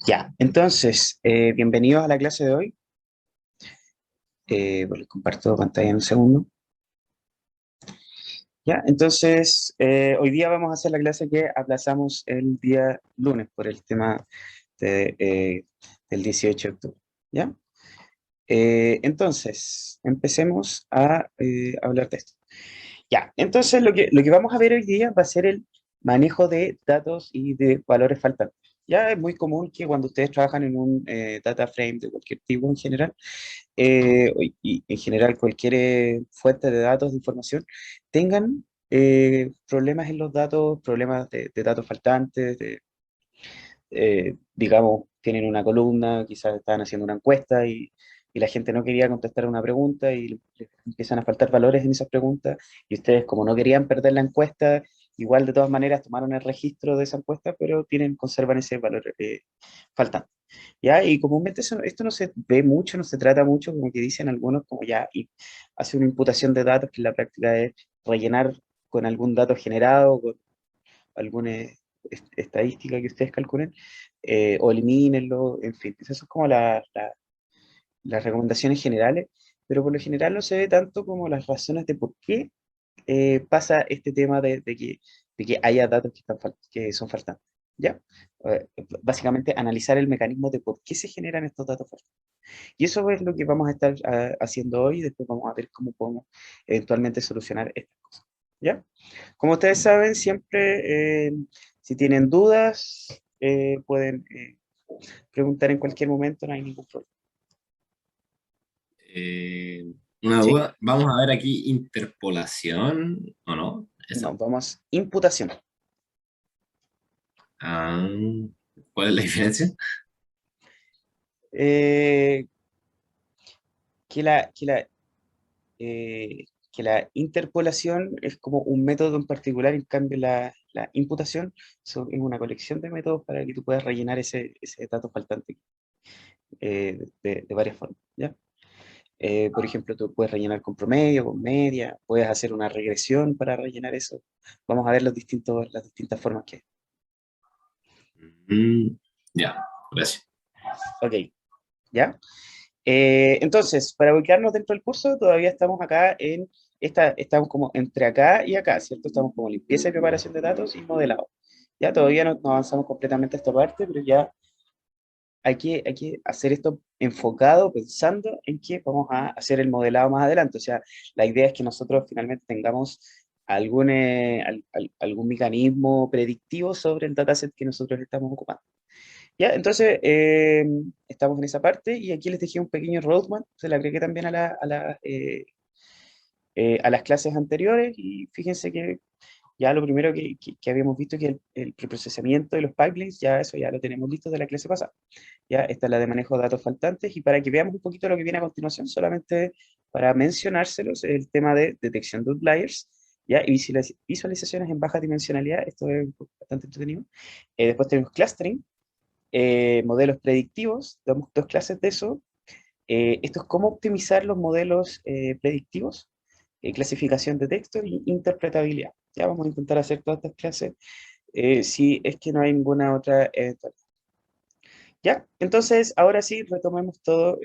Ya, entonces, bienvenidos a la clase de hoy. Bueno, les comparto pantalla en un segundo. Ya, entonces, hoy día vamos a hacer la clase que aplazamos el día lunes por el tema del 18 de octubre. ¿Ya? Entonces, empecemos a hablar de esto. Ya, entonces lo que vamos a ver hoy día va a ser el manejo de datos y de valores faltantes. Ya es muy común que cuando ustedes trabajan en un data frame de cualquier tipo en general, y en general cualquier fuente de datos, de información, tengan problemas en los datos, problemas de datos faltantes, digamos, tienen una columna, quizás estaban haciendo una encuesta y la gente no quería contestar una pregunta y les empiezan a faltar valores en esas preguntas y ustedes como no querían perder la encuesta, igual de todas maneras tomaron el registro de esa encuesta, pero conservan ese valor faltante. ¿Ya? Y comúnmente esto no se ve mucho, no se trata mucho, como que dicen algunos, como ya y hace una imputación de datos, que en la práctica es rellenar con algún dato generado, con alguna estadística que ustedes calculen, o elimínenlo, en fin, esas son como las recomendaciones generales, pero por lo general no se ve tanto como las razones de por qué pasa este tema de que haya datos que son faltantes. ¿Ya? Básicamente analizar el mecanismo de por qué se generan estos datos faltantes. Y eso es lo que vamos a estar haciendo hoy, y después vamos a ver cómo podemos eventualmente solucionar estas cosas. ¿Ya? Como ustedes saben, siempre si tienen dudas, pueden preguntar en cualquier momento, no hay ningún problema. Eh, una Sí, duda, vamos a ver aquí interpolación, ¿o no? no, Eso. vamos, imputación. Ah, ¿cuál es la diferencia? Eh, que la, que la, que la interpolación es como un método en particular, en cambio la imputación es una colección de métodos para que tú puedas rellenar ese dato faltante de varias formas, ¿ya? Por ejemplo, tú puedes rellenar con promedio, con media, puedes hacer una regresión para rellenar eso. Vamos a ver las distintas formas que hay. Mm, ya, gracias. Ok, ¿ya? Entonces, para ubicarnos dentro del curso, todavía estamos acá estamos como entre acá y acá, ¿cierto? Estamos como limpieza y preparación de datos y modelado. Ya todavía no avanzamos completamente a esta parte, pero ya hay que hacer esto enfocado, pensando en que vamos a hacer el modelado más adelante. O sea, la idea es que nosotros finalmente tengamos algún mecanismo predictivo sobre el dataset que nosotros estamos ocupando. Ya, entonces estamos en esa parte y aquí les dejé un pequeño roadmap, se la agregué también a las clases anteriores y fíjense que ya lo primero que habíamos visto que el preprocesamiento de los pipelines, ya eso ya lo tenemos listo de la clase pasada. Ya esta es la de manejo de datos faltantes y para que veamos un poquito lo que viene a continuación, solamente para mencionárselos, el tema de detección de outliers, ya, y visualizaciones en baja dimensionalidad, esto es bastante entretenido. Después tenemos clustering, modelos predictivos, damos dos clases de eso. Esto es cómo optimizar los modelos predictivos, clasificación de texto y interpretabilidad. Ya vamos a intentar hacer todas estas clases si es que no hay ninguna otra eventualidad. Ya, entonces ahora sí retomemos todo,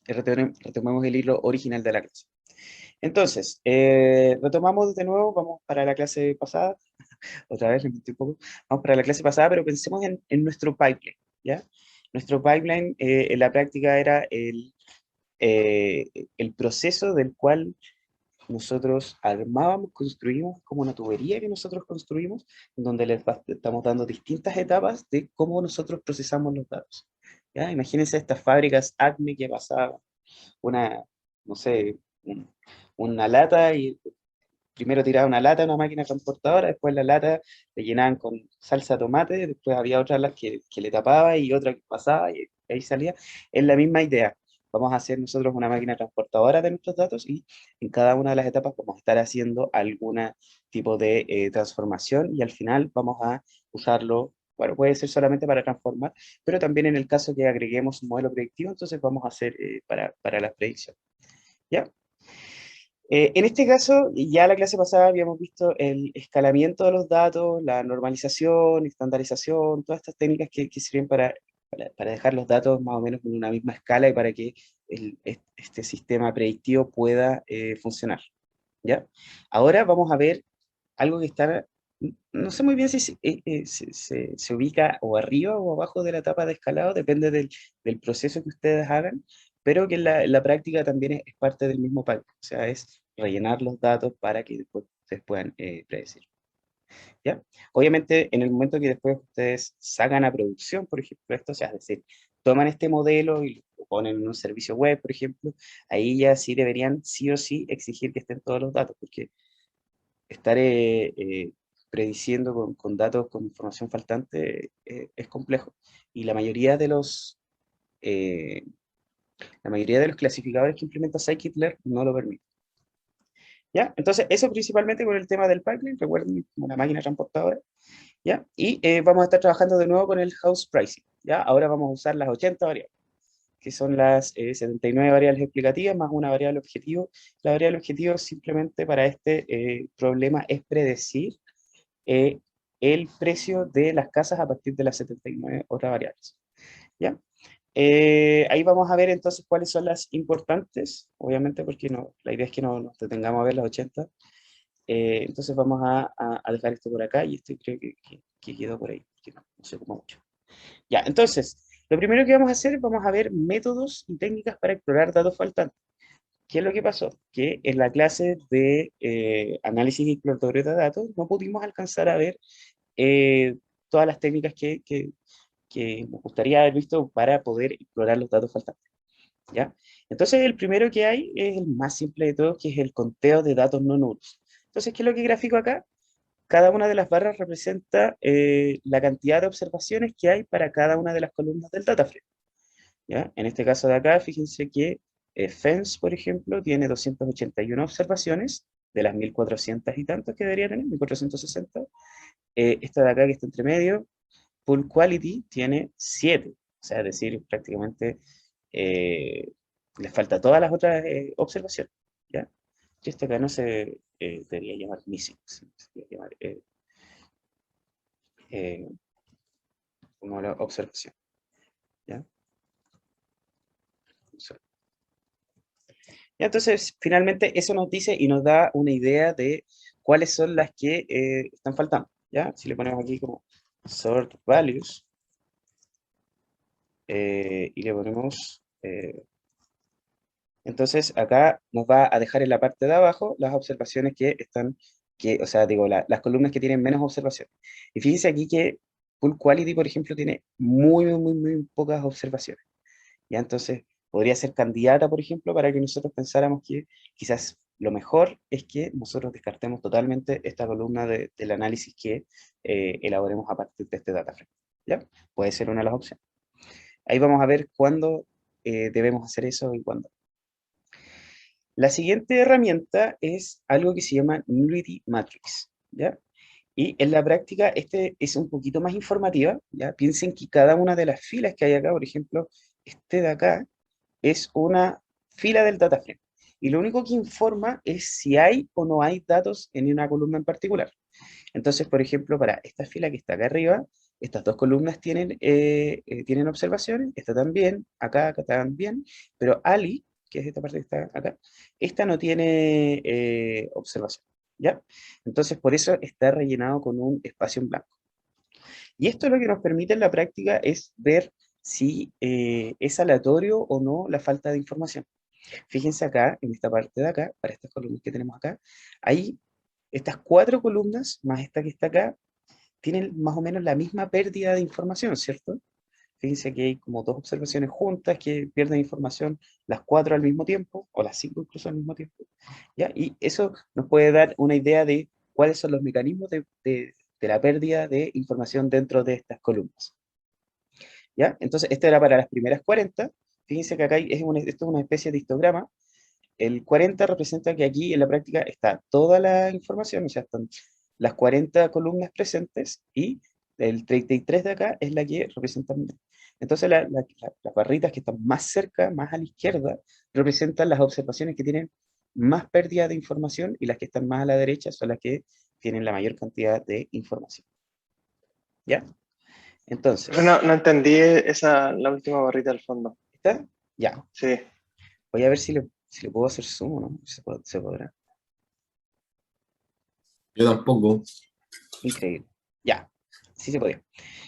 retomemos el hilo original de la clase. Entonces, retomamos de nuevo, vamos para la clase pasada, otra vez, repito un poco, vamos para la clase pasada, pero pensemos en nuestro pipeline, ¿ya? Nuestro pipeline en la práctica era el proceso del cual nosotros armábamos, construimos como una tubería que nosotros construimos, en donde estamos dando distintas etapas de cómo nosotros procesamos los datos. ¿Ya? Imagínense estas fábricas Acme que pasaban una, no sé, una lata y primero tiraba una lata a una máquina transportadora, después la lata le llenaban con salsa de tomate, después había otra las que le tapaba y otra que pasaba y ahí salía. Es la misma idea. Vamos a hacer nosotros una máquina transportadora de nuestros datos y en cada una de las etapas vamos a estar haciendo algún tipo de transformación y al final vamos a usarlo, bueno, puede ser solamente para transformar, pero también en el caso que agreguemos un modelo predictivo, entonces vamos a hacer para las predicciones. ¿Ya? En este caso, ya la clase pasada habíamos visto el escalamiento de los datos, la normalización, estandarización, todas estas técnicas que sirven para dejar los datos más o menos en una misma escala y para que este sistema predictivo pueda funcionar. ¿Ya? Ahora vamos a ver algo que está, no sé muy bien si se ubica o arriba o abajo de la etapa de escalado, depende del proceso que ustedes hagan, pero que en la práctica también es parte del mismo pack, o sea, es rellenar los datos para que después ustedes puedan predecir. ¿Ya? Obviamente, en el momento que después ustedes sacan a producción, por ejemplo, esto, o sea, es decir, toman este modelo y lo ponen en un servicio web, por ejemplo, ahí ya sí deberían sí o sí exigir que estén todos los datos, porque estar prediciendo con datos, con información faltante, es complejo. Y eh, la mayoría de los clasificadores que implementa scikit-learn no lo permiten. ¿Ya? Entonces, eso principalmente con el tema del pipeline, recuerden, como una máquina transportadora. ¿Ya? Y vamos a estar trabajando de nuevo con el house pricing. ¿Ya? Ahora vamos a usar las 80 variables, que son las 79 variables explicativas más una variable objetivo. La variable objetivo simplemente para este problema es predecir eh, el precio de las casas a partir de las 79 otras variables. ¿Ya? Ahí vamos a ver entonces cuáles son las importantes, obviamente porque no, la idea es que no nos detengamos a ver las 80. Entonces vamos a dejar esto por acá y esto creo que quedó por ahí, que no se ocupa mucho. Ya, entonces, lo primero que vamos a hacer, vamos a ver métodos y técnicas para explorar datos faltantes. ¿Qué es lo que pasó? Que en la clase de análisis exploratorio de datos no pudimos alcanzar a ver eh, todas las técnicas que nos gustaría haber visto para poder explorar los datos faltantes. ¿Ya? Entonces, el primero que hay es el más simple de todos, que es el conteo de datos no nulos. Entonces, ¿qué es lo que grafico acá? Cada una de las barras representa la cantidad de observaciones que hay para cada una de las columnas del data frame. ¿Ya? En este caso de acá, fíjense que Fence, por ejemplo, tiene 281 observaciones de las 1400 y tantos que debería tener, 1460. Esta de acá que está entre medio, Pool Quality, tiene 7. O sea, es decir, prácticamente eh, les falta todas las otras observaciones. ¿Ya? Y este acá no se debería llamar Missing, se debería llamar eh, como la observación. ¿Ya? Ya, entonces, finalmente, eso nos dice y nos da una idea de cuáles son las que están faltando. ¿Ya? Si le ponemos aquí como sort values y le ponemos, entonces acá nos va a dejar en la parte de abajo las observaciones que están, o sea, digo, las columnas que tienen menos observaciones. Y fíjense aquí que Pool Quality, por ejemplo, tiene muy pocas observaciones. ¿Ya? Entonces, podría ser candidata, por ejemplo, para que nosotros pensáramos que quizás lo mejor es que nosotros descartemos totalmente esta columna del análisis que elaboremos a partir de este data frame. ¿Ya? Puede ser una de las opciones. Ahí vamos a ver cuándo debemos hacer eso y cuándo. La siguiente herramienta es algo que se llama Nullity Matrix. ¿Ya? Y en la práctica, este es un poquito más informativa, ¿ya? Piensen que cada una de las filas que hay acá, por ejemplo, este de acá, es una fila del data frame. Y lo único que informa es si hay o no hay datos en una columna en particular. Entonces, por ejemplo, para esta fila que está acá arriba, estas dos columnas tienen observaciones, esta también, acá también, pero Ali, que es esta parte que está acá, esta no tiene observación. ¿Ya? Entonces, por eso está rellenado con un espacio en blanco. Y esto lo que nos permite en la práctica es ver si es aleatorio o no la falta de información. Fíjense acá, en esta parte de acá, para estas columnas que tenemos acá, hay estas cuatro columnas, más esta que está acá, tienen más o menos la misma pérdida de información, ¿cierto? Fíjense que hay como dos observaciones juntas que pierden información las cuatro al mismo tiempo, o las cinco incluso al mismo tiempo. ¿Ya? Y eso nos puede dar una idea de cuáles son los mecanismos de la pérdida de información dentro de estas columnas. ¿Ya? Entonces, esto era para las primeras 40. Fíjense que acá esto es una especie de histograma. El 40 representa que aquí en la práctica está toda la información, o sea, están las 40 columnas presentes y el 33 de acá es la que representa. Entonces, las barritas que están más cerca, más a la izquierda, representan las observaciones que tienen más pérdida de información y las que están más a la derecha son las que tienen la mayor cantidad de información. ¿Ya? Pero Entonces, no entendí la última barrita al fondo. ¿está? Ya. Sí. Voy a ver si le puedo hacer zoom o no. Se podrá. Yo tampoco. Increíble. Ya. Sí se podía.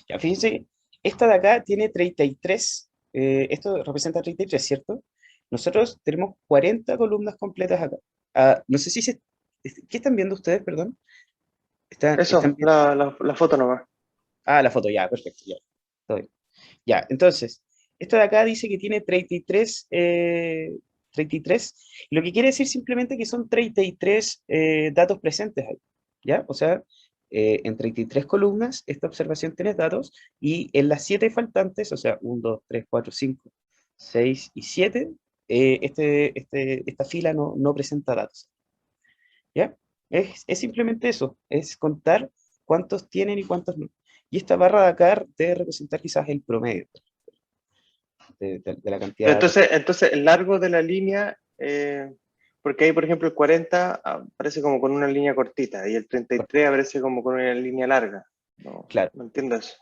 Ya, fíjense, esta de acá tiene 33. Esto representa 33, ¿cierto? Nosotros tenemos 40 columnas completas acá. Ah, no sé si se... ¿Qué están viendo ustedes, perdón? Están Eso, viendo... la foto nomás. Ah, la foto, ya, perfecto, ya. Todo bien. Ya, entonces, esto de acá dice que tiene 33, 33, lo que quiere decir simplemente que son 33 datos presentes ahí, ¿ya? O sea, en 33 columnas, esta observación tiene datos, y en las 7 faltantes, o sea, 1, 2, 3, 4, 5, 6 y 7, esta fila no presenta datos, ¿ya? Es simplemente eso, es contar cuántos tienen y cuántos no. Y esta barra de acá debe representar quizás el promedio de la cantidad Pero de datos. entonces el largo de la línea, porque ahí, por ejemplo, el 40 aparece como con una línea cortita y el 33 aparece como con una línea larga. Claro. No entiendo eso.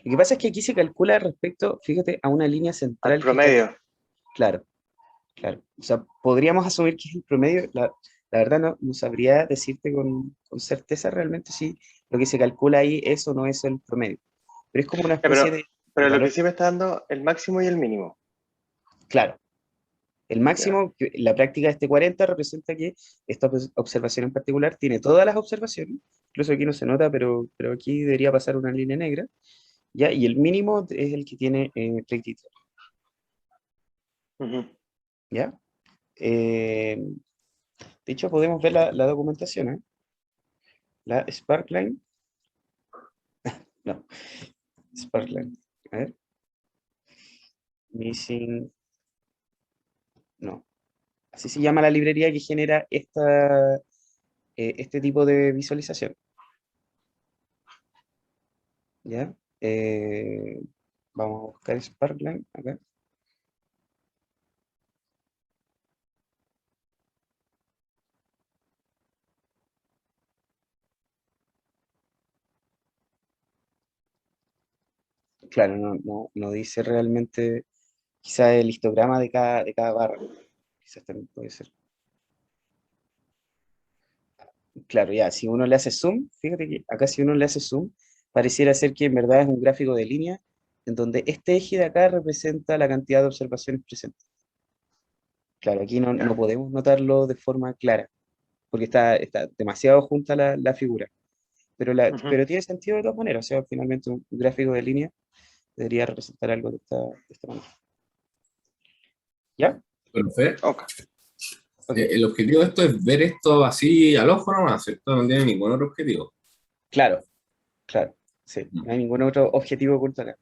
Lo que pasa es que aquí se calcula respecto, fíjate, a una línea Al central que está aquí. promedio. Claro, claro. O sea, podríamos asumir que es el promedio. La verdad no sabría decirte con certeza realmente si lo que se calcula ahí es o no es el promedio. Pero es como una Ya, especie de pero lo que valor. sí me está dando el máximo y el mínimo. Claro, el Ya. máximo, la práctica de este 40 representa que esta observación en particular tiene todas las observaciones. Incluso aquí no se nota, pero aquí debería pasar una línea negra. ¿Ya? Y el mínimo es el que tiene 33. Ujú. ¿Ya? Eh, de hecho, podemos ver la documentación, ¿eh? La Sparkline, no, Sparkline, a ver, Missing, no, así se llama la librería que genera este tipo de visualización, ¿ya? Eh, Vamos a buscar Sparkline acá. Claro, no dice realmente, quizá el histograma de cada barra, quizás también puede ser. Claro, ya, si uno le hace zoom, fíjate que acá si uno le hace zoom, pareciera ser que en verdad es un gráfico de línea en donde este eje de acá representa la cantidad de observaciones presentes. Claro, aquí no Ya. podemos notarlo de forma clara, porque está demasiado junta la figura, Ujú. pero tiene sentido de todas maneras, o sea, finalmente un gráfico de línea debería representar algo de esta manera. ¿Ya? Profe, Ok. Ok, el objetivo de esto es ver esto así al ojo nomás, ¿cierto? No tiene ningún otro objetivo. claro, claro, sí, Mm. no hay ningún otro objetivo oculto acá.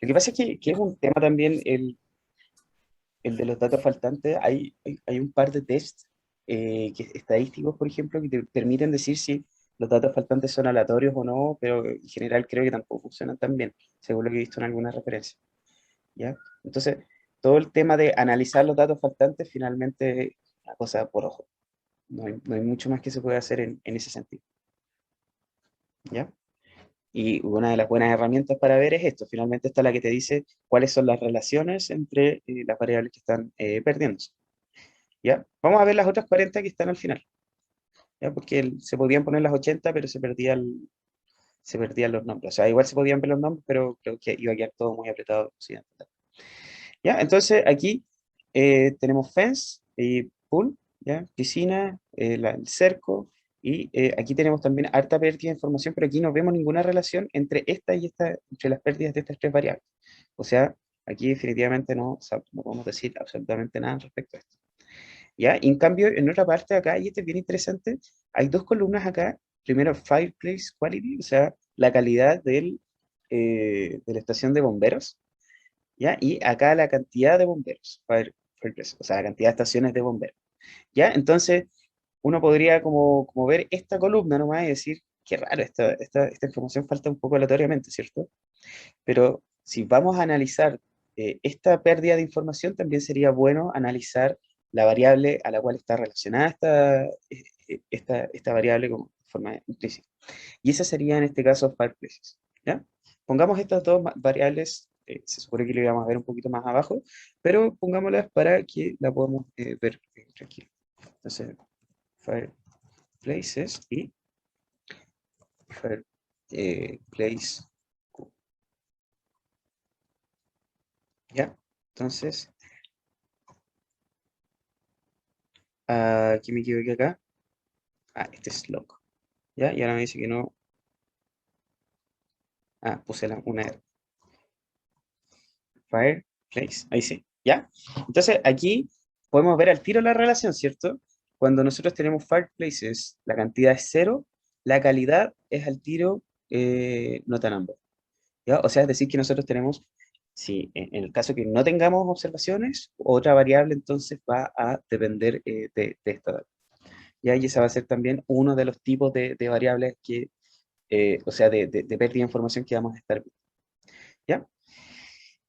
Lo que pasa es que es Ya. un tema también el de los datos faltantes. Hay un par de tests estadísticos, por ejemplo, que te permiten decir si los datos faltantes son aleatorios o no, pero en general creo que tampoco funcionan tan bien, según lo que he visto en algunas referencias, ¿ya? Entonces, todo el tema de analizar los datos faltantes finalmente es una cosa por ojo. No hay mucho más que se puede hacer en ese sentido, ¿ya? Y una de las buenas herramientas para ver es esto. Finalmente está la que te dice cuáles son las relaciones entre las variables que están perdiéndose. ¿Ya? Vamos a ver las otras 40 que están al final, ¿ya? Porque se podían poner las 80, pero se perdían los nombres. O sea, igual se podían ver los nombres, pero creo que iba a quedar todo muy apretado. ¿Sí? ¿Ya? Entonces aquí tenemos fence y pool, ¿ya? Piscina, el cerco, y aquí tenemos también harta pérdida de información, pero aquí no vemos ninguna relación entre esta y esta, entre las pérdidas de estas tres variables. O sea, aquí definitivamente no, o sea, no podemos decir absolutamente nada respecto a esto. ¿Ya? Y en cambio, en otra parte acá, y este es bien interesante, hay dos columnas acá. Primero, Fireplace Quality, o sea, la calidad de la estación de bomberos, ¿ya? Y acá la cantidad de bomberos, Fireplace, o sea, la cantidad de estaciones de bomberos, ¿ya? Entonces, uno podría como ver esta columna nomás y decir, qué raro, esta información falta un poco aleatoriamente, ¿cierto? Pero si vamos a analizar esta pérdida de información, también sería bueno analizar la variable a la cual está relacionada esta variable como forma implícita. Y esa sería en este caso fireplaces, ¿ya? Pongamos estas dos variables, se supone que lo íbamos a ver un poquito más abajo, pero pongámoslas para que la podamos ver tranquilo. Entonces, fireplaces y fireplace Q. ¿Ya? Entonces, aquí me equivoqué acá. Este es loco. ¿Ya? Y ahora me dice que no. Puse una R. Fireplace. Ahí sí. ¿Ya? Entonces, aquí podemos ver al tiro la relación, ¿cierto? Cuando nosotros tenemos fireplaces, la cantidad es 0, la calidad es al tiro nota number. ¿Ya? O sea, es decir que nosotros tenemos, si en el caso que no tengamos observaciones, otra variable entonces va a depender de esta. ¿Ya? Y esa va a ser también uno de los tipos de variables que, o sea, de pérdida de información que vamos a estar viendo. ¿Ya?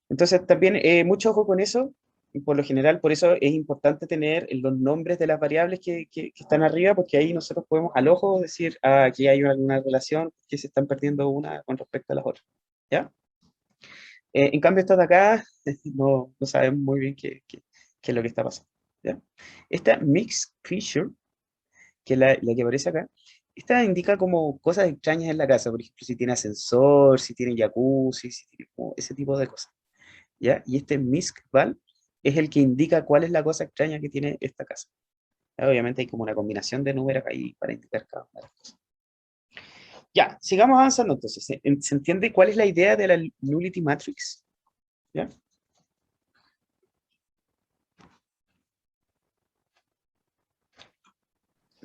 Entonces, también mucho ojo con eso. Y por lo general, por eso es importante tener los nombres de las variables que están arriba, porque ahí nosotros podemos al ojo decir, aquí hay alguna relación, que se están perdiendo una con respecto a las otras. ¿Ya? En cambio, estas de acá no sabemos muy bien qué es lo que está pasando. ¿Ya? Esta mixed feature, que es la que aparece acá, esta indica como cosas extrañas en la casa, por ejemplo, si tiene ascensor, si tiene jacuzzi, si tiene como ese tipo de cosas. ¿Ya? Y este misc-val es el que indica cuál es la cosa extraña que tiene esta casa. ¿Ya? Obviamente hay como una combinación de números ahí para indicar cada una de las cosas. Ya, sigamos avanzando entonces. ¿Se entiende cuál es la idea de la nullity matrix? ¿Ya?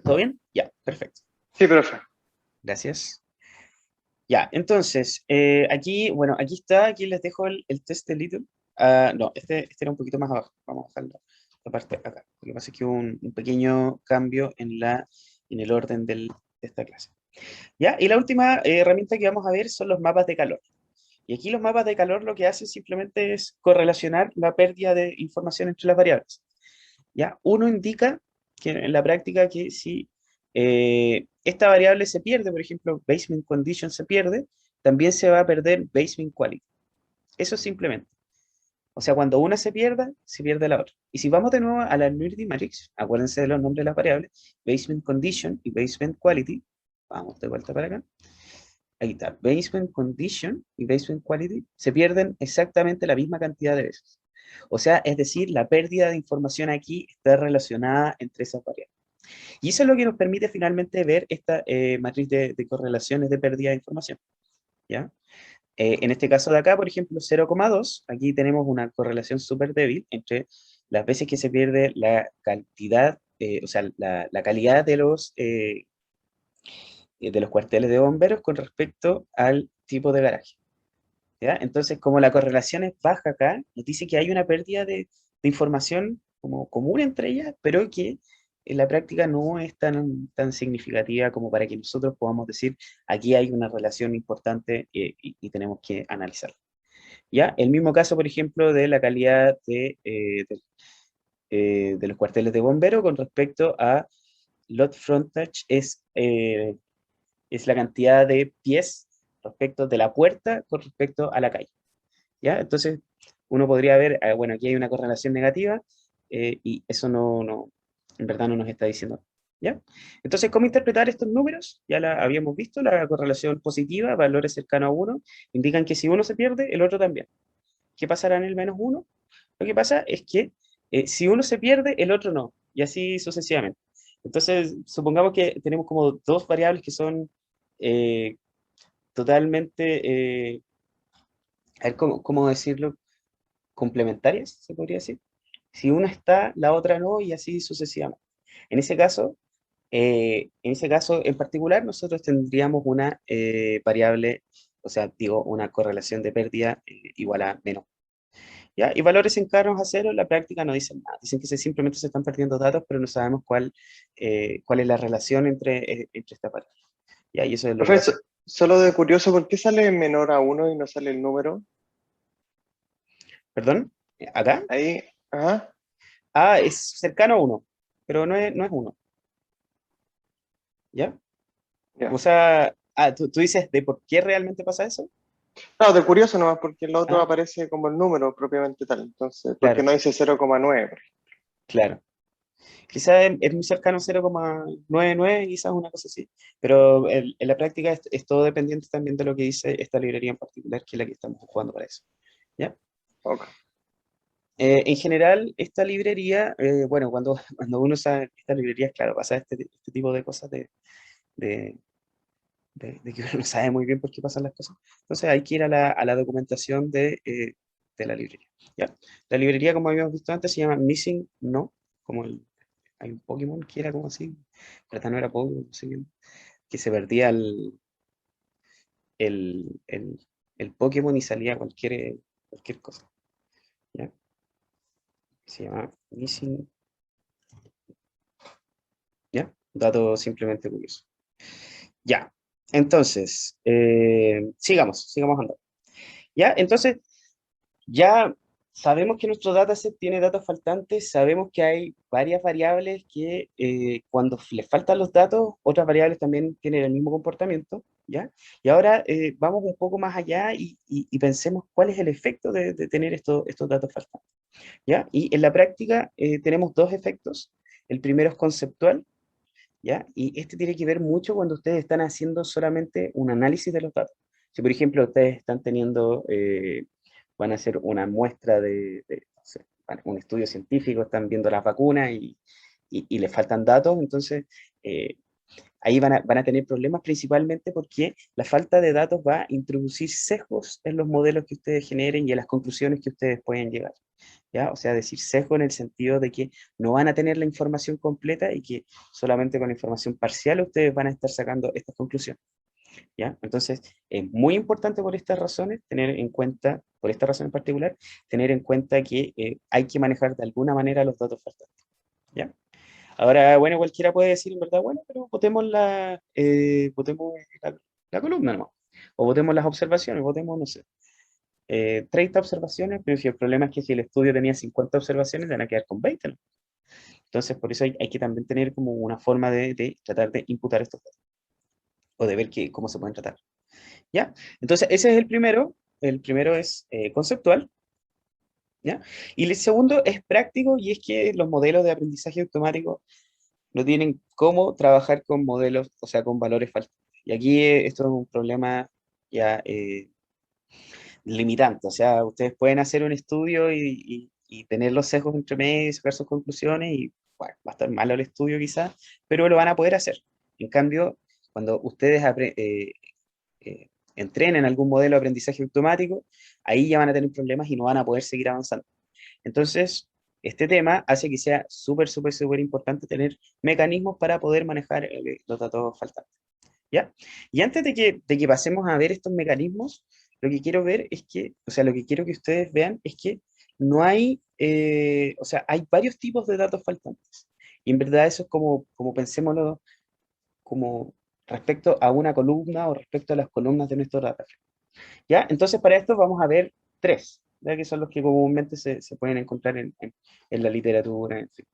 ¿Todo bien? Ya, perfecto. Sí, profe. Gracias. Ya, entonces, aquí, bueno, aquí está, aquí les dejo el test de Little. No, este era un poquito más abajo. Vamos a dejarlo la parte acá. Lo que pasa es que hubo un pequeño cambio en el orden de esta clase. ¿Ya? Y la última herramienta que vamos a ver son los mapas de calor. Y aquí los mapas de calor lo que hacen simplemente es correlacionar la pérdida de información entre las variables. ¿Ya? Uno indica que en la práctica que si esta variable se pierde, por ejemplo, basement condition se pierde, también se va a perder basement quality. Eso simplemente. O sea, cuando una se pierda, se pierde la otra. Y si vamos de nuevo a la nullity matrix, acuérdense de los nombres de las variables, basement condition y basement quality, vamos de vuelta para acá. Ahí está, basement condition y basement quality se pierden exactamente la misma cantidad de veces. O sea, es decir, la pérdida de información aquí está relacionada entre esas variables. Y eso es lo que nos permite finalmente ver esta matriz de correlaciones de pérdida de información. ¿Ya? En este caso de acá, por ejemplo, 0,2, aquí tenemos una correlación súper débil entre las veces que se pierde la cantidad, o sea, la calidad de los cuarteles de bomberos con respecto al tipo de garaje. ¿Ya? Entonces, como la correlación es baja acá, nos dice que hay una pérdida de información como común entre ellas, pero que en la práctica no es tan significativa como para que nosotros podamos decir, aquí hay una relación importante y tenemos que analizarla. ¿Ya? El mismo caso, por ejemplo, de la calidad de los cuarteles de bombero con respecto a lot frontage es la cantidad de pies respecto de la puerta con respecto a la calle. ¿Ya? Entonces, uno podría ver, bueno, aquí hay una correlación negativa y eso en verdad no nos está diciendo. ¿Ya? Entonces, ¿cómo interpretar estos números? Ya la habíamos visto, la correlación positiva, valores cercanos a 1, indican que si uno se pierde, el otro también. ¿Qué pasará en el -1? Lo que pasa es que si uno se pierde, el otro no, y así sucesivamente. Entonces, supongamos que tenemos como dos variables que son eh, totalmente, a ver, ¿cómo decirlo? Complementarias, se podría decir. Si una está, la otra no, y así sucesivamente. En ese caso, en particular, nosotros tendríamos una variable, o sea, digo, una correlación de pérdida igual a menos. ¿Ya? Y valores cercanos a 0 en la práctica no dicen nada. Dicen que simplemente se están perdiendo datos, pero no sabemos cuál es la relación entre estas variables. ¿Ya? Y eso es lo que Profesor, hace. solo de curioso, ¿por qué sale menor a 1 y no sale el número? ¿Perdón? ¿Acá? Ahí, ajá. Es cercano a 1, pero no es 1. ¿Ya? Ya. O sea, tú dices de por qué realmente pasa eso. No, de curioso nomás, porque el otro Ah, aparece como el número propiamente tal. Entonces, porque claro, no dice 0,9. claro. Quizás es muy cercano a 0,99, quizás una cosa así. Pero en la práctica es todo dependiente también de lo que dice esta librería en particular, que es la que estamos jugando para eso. ¿Ya? Ok. En general, esta librería, bueno, cuando uno usa esta librería, claro, pasa este tipo de cosas de, de que uno no sabe muy bien por qué pasan las cosas. Entonces hay que ir a la documentación de la librería. ¿Ya? La librería, como habíamos visto antes, se llama Missing No, como hay un Pokémon que era como así, pero no era Pokémon, no sé bien, que se perdía el Pokémon y salía cualquier cosa. ¿Ya? Se llama Missing, ¿ya? Dato simplemente curioso. Ya, entonces, sigamos andando. Ya, entonces, ya sabemos que nuestro dataset tiene datos faltantes, sabemos que hay varias variables que cuando les faltan los datos, otras variables también tienen el mismo comportamiento, ¿ya? Y ahora vamos un poco más allá y pensemos cuál es el efecto de tener estos datos faltantes, ¿ya? Y en la práctica tenemos dos efectos. El primero es conceptual, ¿ya? Y este tiene que ver mucho cuando ustedes están haciendo solamente un análisis de los datos. Si, por ejemplo, ustedes están van a hacer una muestra no sé, un estudio científico, están viendo las vacunas y les faltan datos, entonces eh, ahí van a tener problemas principalmente porque la falta de datos va a introducir sesgos en los modelos que ustedes generen y en las conclusiones que ustedes pueden llegar. ¿Ya? O sea, decir sesgo en el sentido de que no van a tener la información completa y que solamente con la información parcial ustedes van a estar sacando estas conclusiones. ¿Ya? Entonces, es muy importante por estas razones tener en cuenta, por esta razón en particular, tener en cuenta que hay que manejar de alguna manera los datos faltantes. ¿Ya? Ahora, bueno, cualquiera puede decir en verdad, bueno, pero votemos la columna nomás. O votemos las observaciones, votemos, no sé, 30 observaciones, pero si el problema es que si el estudio tenía 50 observaciones, van a quedar con 20, ¿no? Entonces, por eso hay que también tener como una forma de tratar de imputar estos datos, o de ver cómo se pueden tratar. ¿Ya? Entonces, ese es el primero es conceptual, ¿ya? Y el segundo es práctico, y es que los modelos de aprendizaje automático no tienen cómo trabajar con modelos, o sea, con valores falsos. Y aquí esto es un problema ya limitante, o sea, ustedes pueden hacer un estudio y tener los sesgos entre medio y sacar sus conclusiones y bueno, va a estar malo el estudio quizás, pero lo van a poder hacer. En cambio, cuando ustedes entrenen algún modelo de aprendizaje automático, ahí ya van a tener problemas y no van a poder seguir avanzando. Entonces, este tema hace que sea súper importante tener mecanismos para poder manejar los datos faltantes. ¿Ya? Y antes de que pasemos a ver estos mecanismos, lo que quiero ver es que, o sea, lo que quiero que ustedes vean es que no hay, o sea, hay varios tipos de datos faltantes. Y en verdad eso es como pensémoslo, como respecto a una columna o respecto a las columnas de nuestro data. ¿Ya? Entonces, para esto vamos a ver tres, ¿ya? Que son los que comúnmente se pueden encontrar en la literatura, en fin.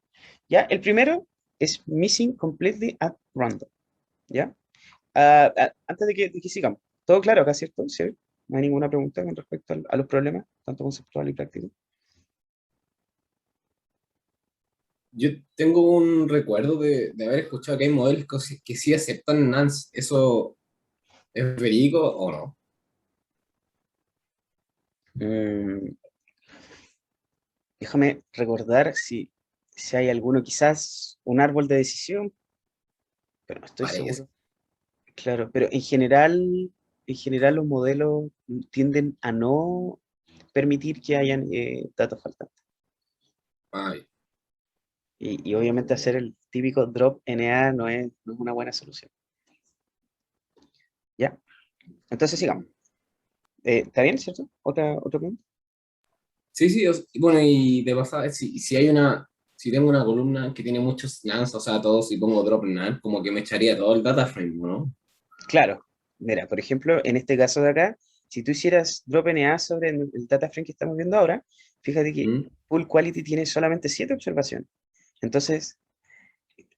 ¿Ya? El primero es missing completely at random, ¿ya? Antes de que sigamos, todo claro acá, ¿cierto? ¿Sí? No hay ninguna pregunta con respecto a los problemas, tanto conceptual y práctico. Yo tengo un recuerdo de haber escuchado que hay modelos que sí aceptan NANS. ¿Eso es verídico o no? Mm, déjame recordar si hay alguno, quizás un árbol de decisión, pero no estoy Parece. seguro. Claro, pero en general los modelos tienden a no permitir que hayan datos faltantes. Ay, Y obviamente hacer el típico drop NA no es una buena solución. ¿Ya? Entonces sigamos. ¿Está bien, cierto? ¿Otra pregunta? sí, sí, bueno, y de pasada, si hay si tengo una columna que tiene muchos nans, o sea, todos, y pongo drop nan, como que me echaría todo el data frame, ¿no? Claro. Mira, por ejemplo, en este caso de acá, si tú hicieras drop NA sobre el data frame que estamos viendo ahora, fíjate que ¿Mm? Pool Quality tiene solamente 7 observaciones. Entonces,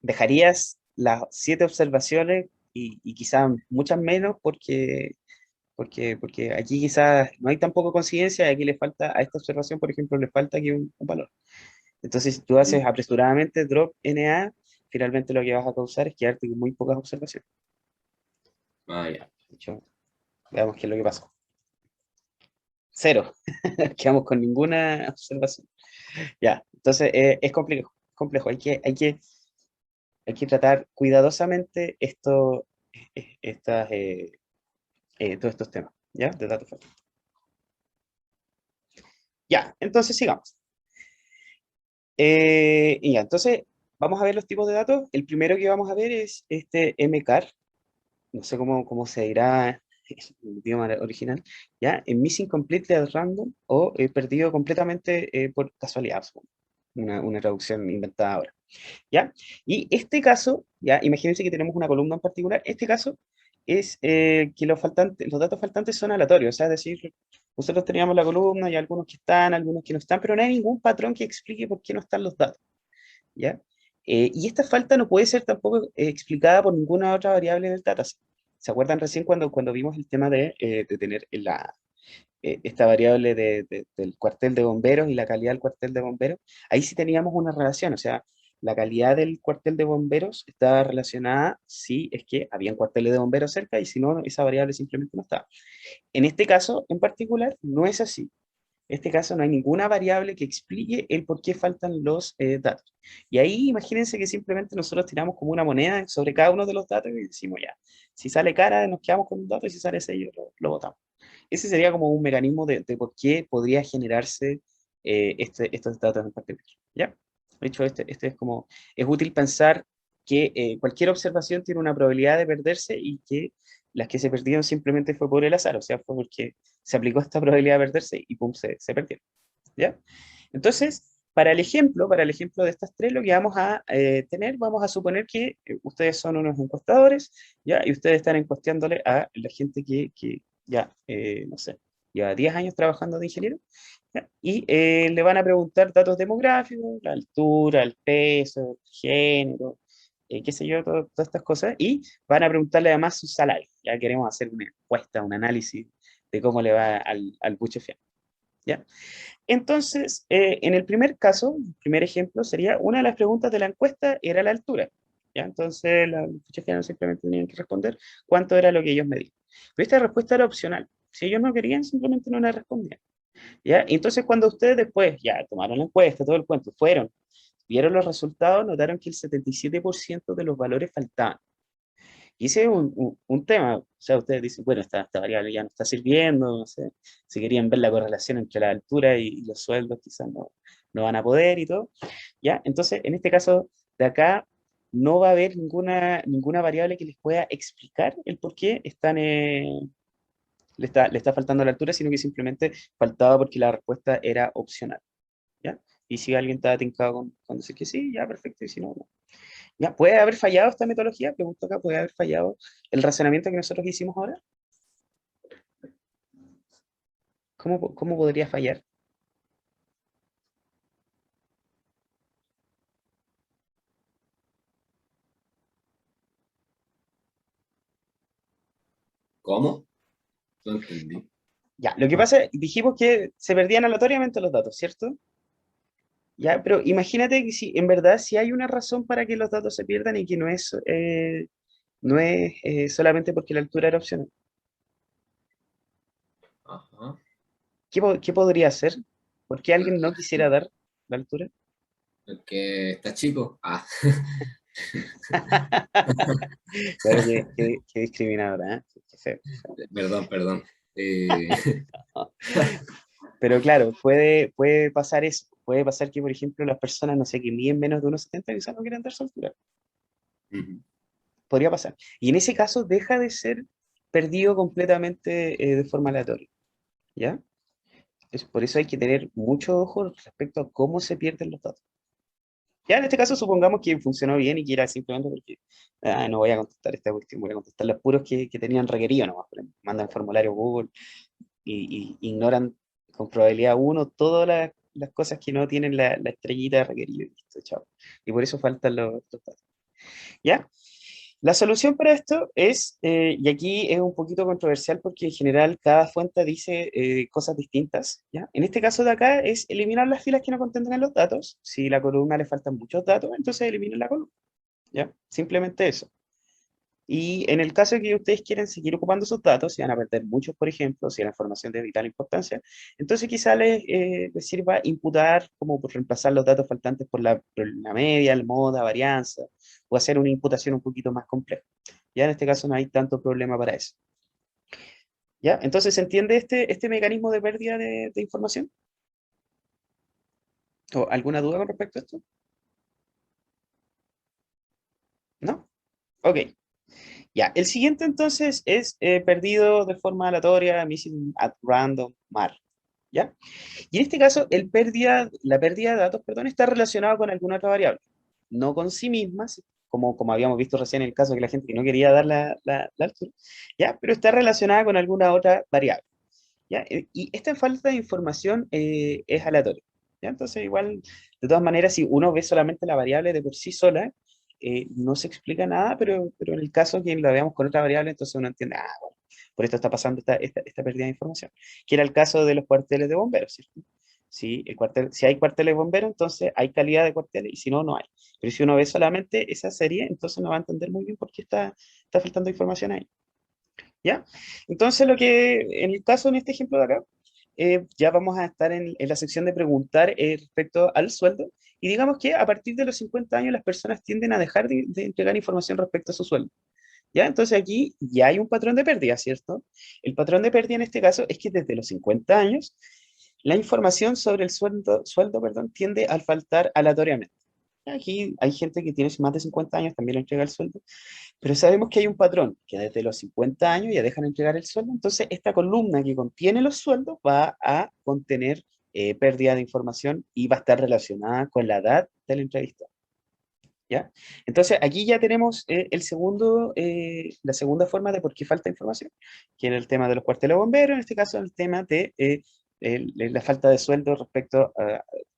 dejarías las 7 observaciones y quizás muchas menos porque aquí quizás no hay tampoco coincidencia y aquí le falta, a esta observación, por ejemplo, le falta aquí un valor. Entonces, si tú haces ¿Mm? apresuradamente drop NA, finalmente lo que vas a causar es quedarte con muy pocas observaciones. Ah, ya. De hecho, veamos qué es lo que pasó. Cero. Quedamos con ninguna observación. Ya, entonces es complejo, complejo. Hay que tratar cuidadosamente todos estos temas, ¿ya? De datos falsos. Ya, entonces sigamos. Y ya, entonces vamos a ver los tipos de datos. El primero que vamos a ver es este mcar, no sé cómo se dirá en el idioma original, ¿ya? Missing completely at random o perdido completamente por casualidad, supongo. Una traducción inventada ahora, ¿ya? Y este caso, ya, imagínense que tenemos una columna en particular, este caso es que los datos faltantes son aleatorios, o sea, es decir, nosotros teníamos la columna y algunos que están, algunos que no están, pero no hay ningún patrón que explique por qué no están los datos, ¿ya? Y esta falta no puede ser tampoco explicada por ninguna otra variable del dataset. ¿Se acuerdan recién cuando vimos el tema de tener esta variable del cuartel de bomberos y la calidad del cuartel de bomberos? Ahí sí teníamos una relación, o sea, la calidad del cuartel de bomberos estaba relacionada si es que habían cuarteles de bomberos cerca y si no, esa variable simplemente no estaba. En este caso en particular no es así. En este caso no hay ninguna variable que explique el por qué faltan los datos. Y ahí imagínense que simplemente nosotros tiramos como una moneda sobre cada uno de los datos y decimos ya, si sale cara nos quedamos con un dato y si sale sello lo botamos. Ese sería como un mecanismo de por qué podría generarse estos datos en particular. ¿Ya? De hecho, este es útil pensar que cualquier observación tiene una probabilidad de perderse y que las que se perdieron simplemente fue por el azar, o sea, fue porque se aplicó esta probabilidad de perderse y pum, se perdieron. ¿Ya? Entonces, para el ejemplo de estas tres, lo que vamos a tener, vamos a suponer que ustedes son unos encuestadores, ¿ya? Y ustedes están encuesteándole a la gente que ya, no sé, lleva 10 años trabajando de ingeniero, ¿ya? Y le van a preguntar datos demográficos, la altura, el peso, el género, qué sé yo, todas estas cosas, y van a preguntarle además su salario. Ya queremos hacer una encuesta, un análisis de cómo le va al buche fiel, ¿ya? Entonces, en el primer caso, el primer ejemplo sería, una de las preguntas de la encuesta era la altura, ¿ya? Entonces, los ficheros simplemente tenían que responder cuánto era lo que ellos medían. Pero esta respuesta era opcional. Si ellos no querían, simplemente no la respondían, ¿ya? Y entonces, cuando ustedes después ya tomaron la encuesta, todo el cuento, fueron, vieron los resultados, notaron que el 77% de los valores faltaban. Y ese es un tema, o sea, ustedes dicen, bueno, esta variable ya no está sirviendo, no sé, si querían ver la correlación entre la altura y los sueldos, quizás no van a poder y todo, ¿ya? Entonces, en este caso de acá, no va a haber ninguna variable que les pueda explicar el por qué le está faltando la altura, sino que simplemente faltaba porque la respuesta era opcional, ¿ya? Y si alguien estaba tincado con decir que sí, ya, perfecto, y si no, no. ¿Ya? ¿Puede haber fallado esta metodología? Pregunto acá, ¿puede haber fallado el razonamiento que nosotros hicimos ahora? ¿Cómo podría fallar? ¿Cómo? No entendí. Ya, lo que pasa, dijimos que se perdían aleatoriamente los datos, ¿cierto? Ya, pero imagínate que si en verdad si hay una razón para que los datos se pierdan y que no es solamente porque la altura era opcional. Ajá. ¿Qué podría ser? ¿Por qué alguien no quisiera dar la altura? Porque está chico. Ah, Claro que discriminadora, ¿eh? Qué feo. perdón, perdón. Eh, Pero claro, puede pasar eso. Puede pasar que, por ejemplo, las personas, no sé, que miden menos de 1,70 quizás no quieran dar su altura. ujú. Podría pasar. Y en ese caso deja de ser perdido completamente de forma aleatoria. ¿Ya? Por eso hay que tener mucho ojo respecto a cómo se pierden los datos. Ya en este caso supongamos que funcionó bien y que era simplemente porque no voy a contestar esta cuestión, voy a contestar los puros que tenían requerido nomás. Por ejemplo, mandan formulario Google y ignoran con probabilidad 1 todas las cosas que no tienen la estrellita requerida. Y listo, chao. Y por eso faltan los datos. ¿Ya? La solución para esto es, y aquí es un poquito controversial porque en general cada fuente dice cosas distintas, ¿ya? En este caso de acá es eliminar las filas que no contengan los datos. Si a la columna le faltan muchos datos, entonces eliminen la columna, ¿ya? Simplemente eso. Y en el caso de que ustedes quieren seguir ocupando esos datos, si van a perder muchos, por ejemplo, si la información de vital importancia, entonces quizá les sirva imputar, como por reemplazar los datos faltantes por la media, el moda, varianza, o hacer una imputación un poquito más compleja. Ya en este caso no hay tanto problema para eso. ¿Ya? Entonces, ¿se entiende este mecanismo de pérdida de información? ¿O alguna duda con respecto a esto? ¿No? Ok. Ya, el siguiente entonces es perdido de forma aleatoria, missing at random, MAR. ¿Ya? Y en este caso, la pérdida de datos, perdón, está relacionada con alguna otra variable, no con sí misma, como habíamos visto recién en el caso de que la gente que no quería dar la altura, ¿ya? Pero está relacionada con alguna otra variable, ¿ya? Y esta falta de información es aleatoria, ¿ya? Entonces, igual, de todas maneras, si uno ve solamente la variable de por sí sola, no se explica nada, pero en el caso que la veamos con otra variable, entonces uno entiende, bueno, por esto está pasando esta pérdida de información, que era el caso de los cuarteles de bomberos, ¿cierto? Si hay cuarteles de bomberos, entonces hay calidad de cuarteles, y si no, no hay. Pero si uno ve solamente esa serie, entonces no va a entender muy bien por qué está faltando información ahí. ¿Ya? Entonces, en el caso, en este ejemplo de acá, ya vamos a estar en la sección de preguntar respecto al sueldo, y digamos que a partir de los 50 años las personas tienden a dejar de entregar información respecto a su sueldo. ¿Ya? Entonces aquí ya hay un patrón de pérdida, ¿cierto? El patrón de pérdida en este caso es que desde los 50 años la información sobre el sueldo, perdón, tiende a faltar aleatoriamente. Aquí hay gente que tiene más de 50 años, también le entrega el sueldo, pero sabemos que hay un patrón, que desde los 50 años ya dejan de entregar el sueldo, entonces esta columna que contiene los sueldos va a contener pérdida de información y va a estar relacionada con la edad del entrevistado. ¿Ya? Entonces aquí ya tenemos la segunda forma de por qué falta información, que era el tema de los cuarteles bomberos, en este caso el tema de la falta de sueldo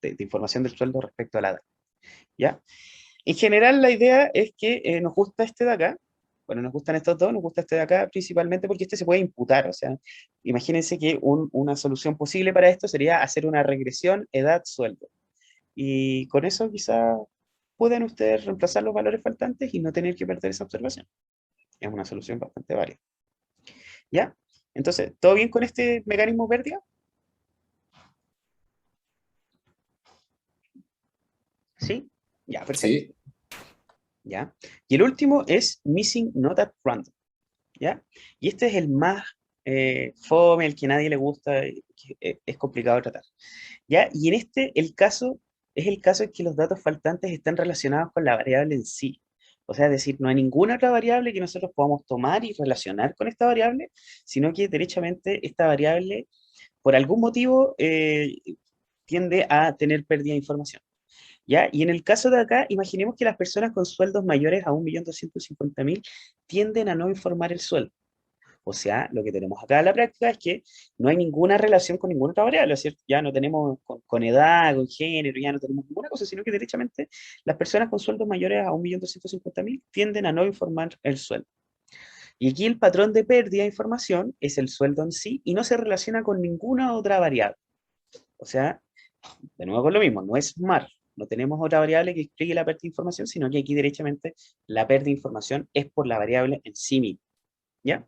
de información del sueldo respecto a la edad. ¿Ya? En general, la idea es que nos gusta este de acá. Bueno, nos gustan estos dos, nos gusta este de acá principalmente porque este se puede imputar. O sea, imagínense que una solución posible para esto sería hacer una regresión edad-sueldo. Y con eso quizá puedan ustedes reemplazar los valores faltantes y no tener que perder esa observación. Es una solución bastante válida. ¿Ya? Entonces, ¿todo bien con este mecanismo pérdida? ¿Sí? Ya, perfecto. Sí, ¿Ya? Y el último es missing not at random. ¿Ya? Y este es el más fome, el que a nadie le gusta, que es complicado de tratar. ¿Ya? Y en este, es el caso en que los datos faltantes están relacionados con la variable en sí. O sea, es decir, no hay ninguna otra variable que nosotros podamos tomar y relacionar con esta variable, sino que derechamente esta variable, por algún motivo, tiende a tener pérdida de información. ¿Ya? Y en el caso de acá, imaginemos que las personas con sueldos mayores a 1.250.000 tienden a no informar el sueldo. O sea, lo que tenemos acá en la práctica es que no hay ninguna relación con ninguna otra variable, ¿cierto? Ya no tenemos con edad, con género, ya no tenemos ninguna cosa, sino que derechamente las personas con sueldos mayores a 1.250.000 tienden a no informar el sueldo. Y aquí el patrón de pérdida de información es el sueldo en sí y no se relaciona con ninguna otra variable. O sea, de nuevo con lo mismo, no es MAR, no tenemos otra variable que explique la pérdida de información, sino que aquí derechamente la pérdida de información es por la variable en sí misma. ¿Ya?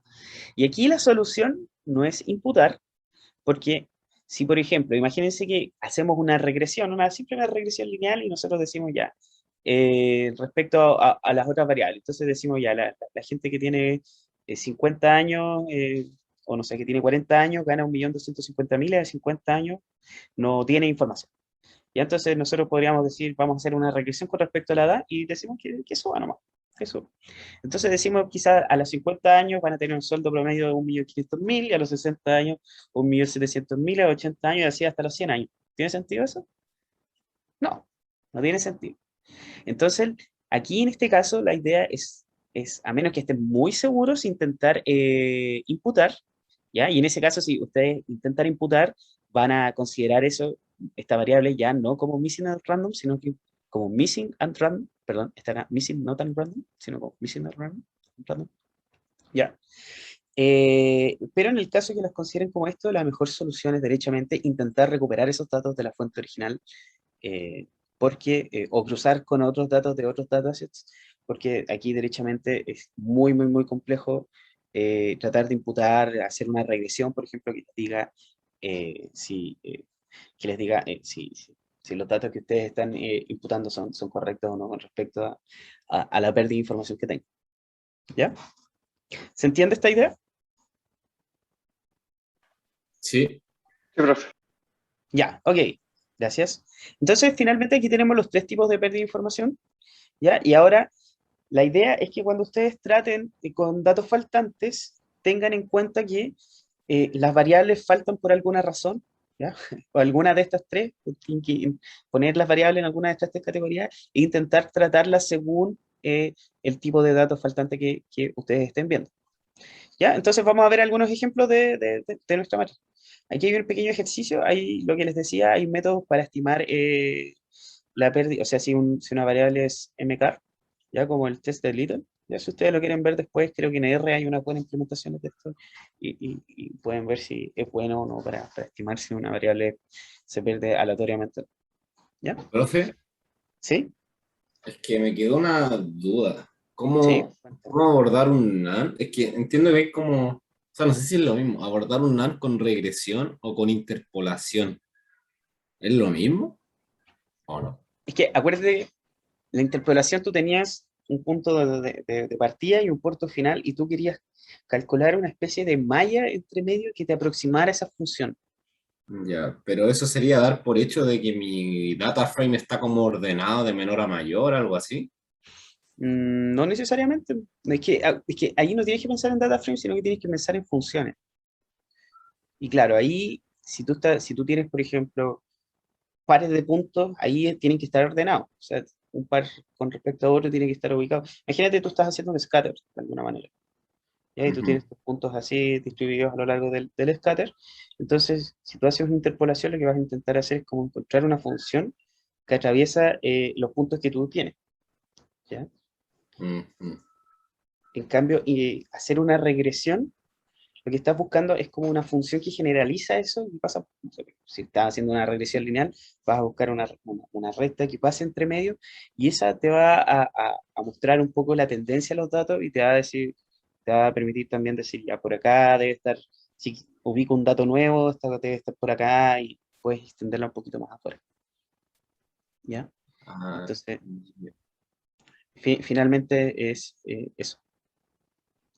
Y aquí la solución no es imputar, porque si, por ejemplo, imagínense que hacemos una regresión, una regresión lineal y nosotros decimos ya, respecto a las otras variables, entonces decimos ya, la gente que tiene 50 años, o no sé, que tiene 40 años, gana 1.250.000, y de 50 años no tiene información. Y entonces nosotros podríamos decir, vamos a hacer una regresión con respecto a la edad y decimos que suba nomás, que suba. Entonces decimos quizás a los 50 años van a tener un sueldo promedio de 1.500.000 y a los 60 años 1.700.000, a los 80 años y así hasta los 100 años. ¿Tiene sentido eso? No, no tiene sentido. Entonces, aquí en este caso la idea es a menos que estén muy seguros, intentar imputar ¿ya? Y en ese caso, si ustedes intentan imputar, van a considerar esta variable ya no como missing at random, sino que como missing at random, perdón, estará missing not at random, sino como missing at random, ¿ya? Pero en el caso que las consideren como esto, la mejor solución es derechamente intentar recuperar esos datos de la fuente original, o cruzar con otros datos de otros datasets, porque aquí derechamente es muy, muy, muy complejo tratar de imputar, hacer una regresión, por ejemplo, que les diga si los datos que ustedes están imputando son correctos o no con respecto a la pérdida de información que tengan. ¿Ya? ¿Se entiende esta idea? Sí, Sí, profe. Ya, ok, gracias. Entonces, finalmente aquí tenemos los tres tipos de pérdida de información, ¿ya? Y ahora, la idea es que cuando ustedes traten con datos faltantes, tengan en cuenta que las variables faltan por alguna razón, ¿ya? O alguna de estas tres, tienen que poner las variables en alguna de estas tres categorías e intentar tratarlas según el tipo de datos faltante que ustedes estén viendo, ¿ya? Entonces vamos a ver algunos ejemplos de nuestra materia. Aquí hay un pequeño ejercicio, hay lo que les decía, hay métodos para estimar la pérdida, o sea, si una variable es mk, ya como el test de Little, ya si ustedes lo quieren ver después, creo que en R hay una buena implementación de esto y pueden ver si es bueno o no para estimar si una variable se pierde aleatoriamente, ¿ya? profe, ¿Sí? es que me quedó una duda. ¿Sí? ¿Cómo abordar un NAND? Es que entiendo que es como, o sea, no sé si es lo mismo, abordar un NAND con regresión o con interpolación. ¿Es lo mismo o no? Es que acuérdate, la interpolación tú tenías un punto de partida y un punto final y tú querías calcular una especie de malla entre medio que te aproximara a esa función. Ya, pero eso sería dar por hecho de que mi data frame está como ordenado de menor a mayor, algo así. No necesariamente. Es que ahí no tienes que pensar en data frames, sino que tienes que pensar en funciones. Y claro, ahí, si tú tienes, por ejemplo, pares de puntos, ahí tienen que estar ordenados. O sea, un par con respecto a otro tiene que estar ubicado. Imagínate, tú estás haciendo un scatter, de alguna manera. ¿Ya? Y tú Ujú. tienes tus puntos así distribuidos a lo largo del scatter. Entonces, si tú haces una interpolación, lo que vas a intentar hacer es como encontrar una función que atraviesa los puntos que tú tienes. ¿Ya? Ujú. En cambio, y hacer una regresión, lo que estás buscando es como una función que generaliza eso y pasa, si estás haciendo una regresión lineal, vas a buscar una recta que pase entre medio y esa te va a mostrar un poco la tendencia a los datos y te va a decir, te va a permitir también decir, ya por acá debe estar, si ubico un dato nuevo, esta debe estar por acá y puedes extenderla un poquito más afuera. ¿Ya? Ah, Entonces, finalmente es eso.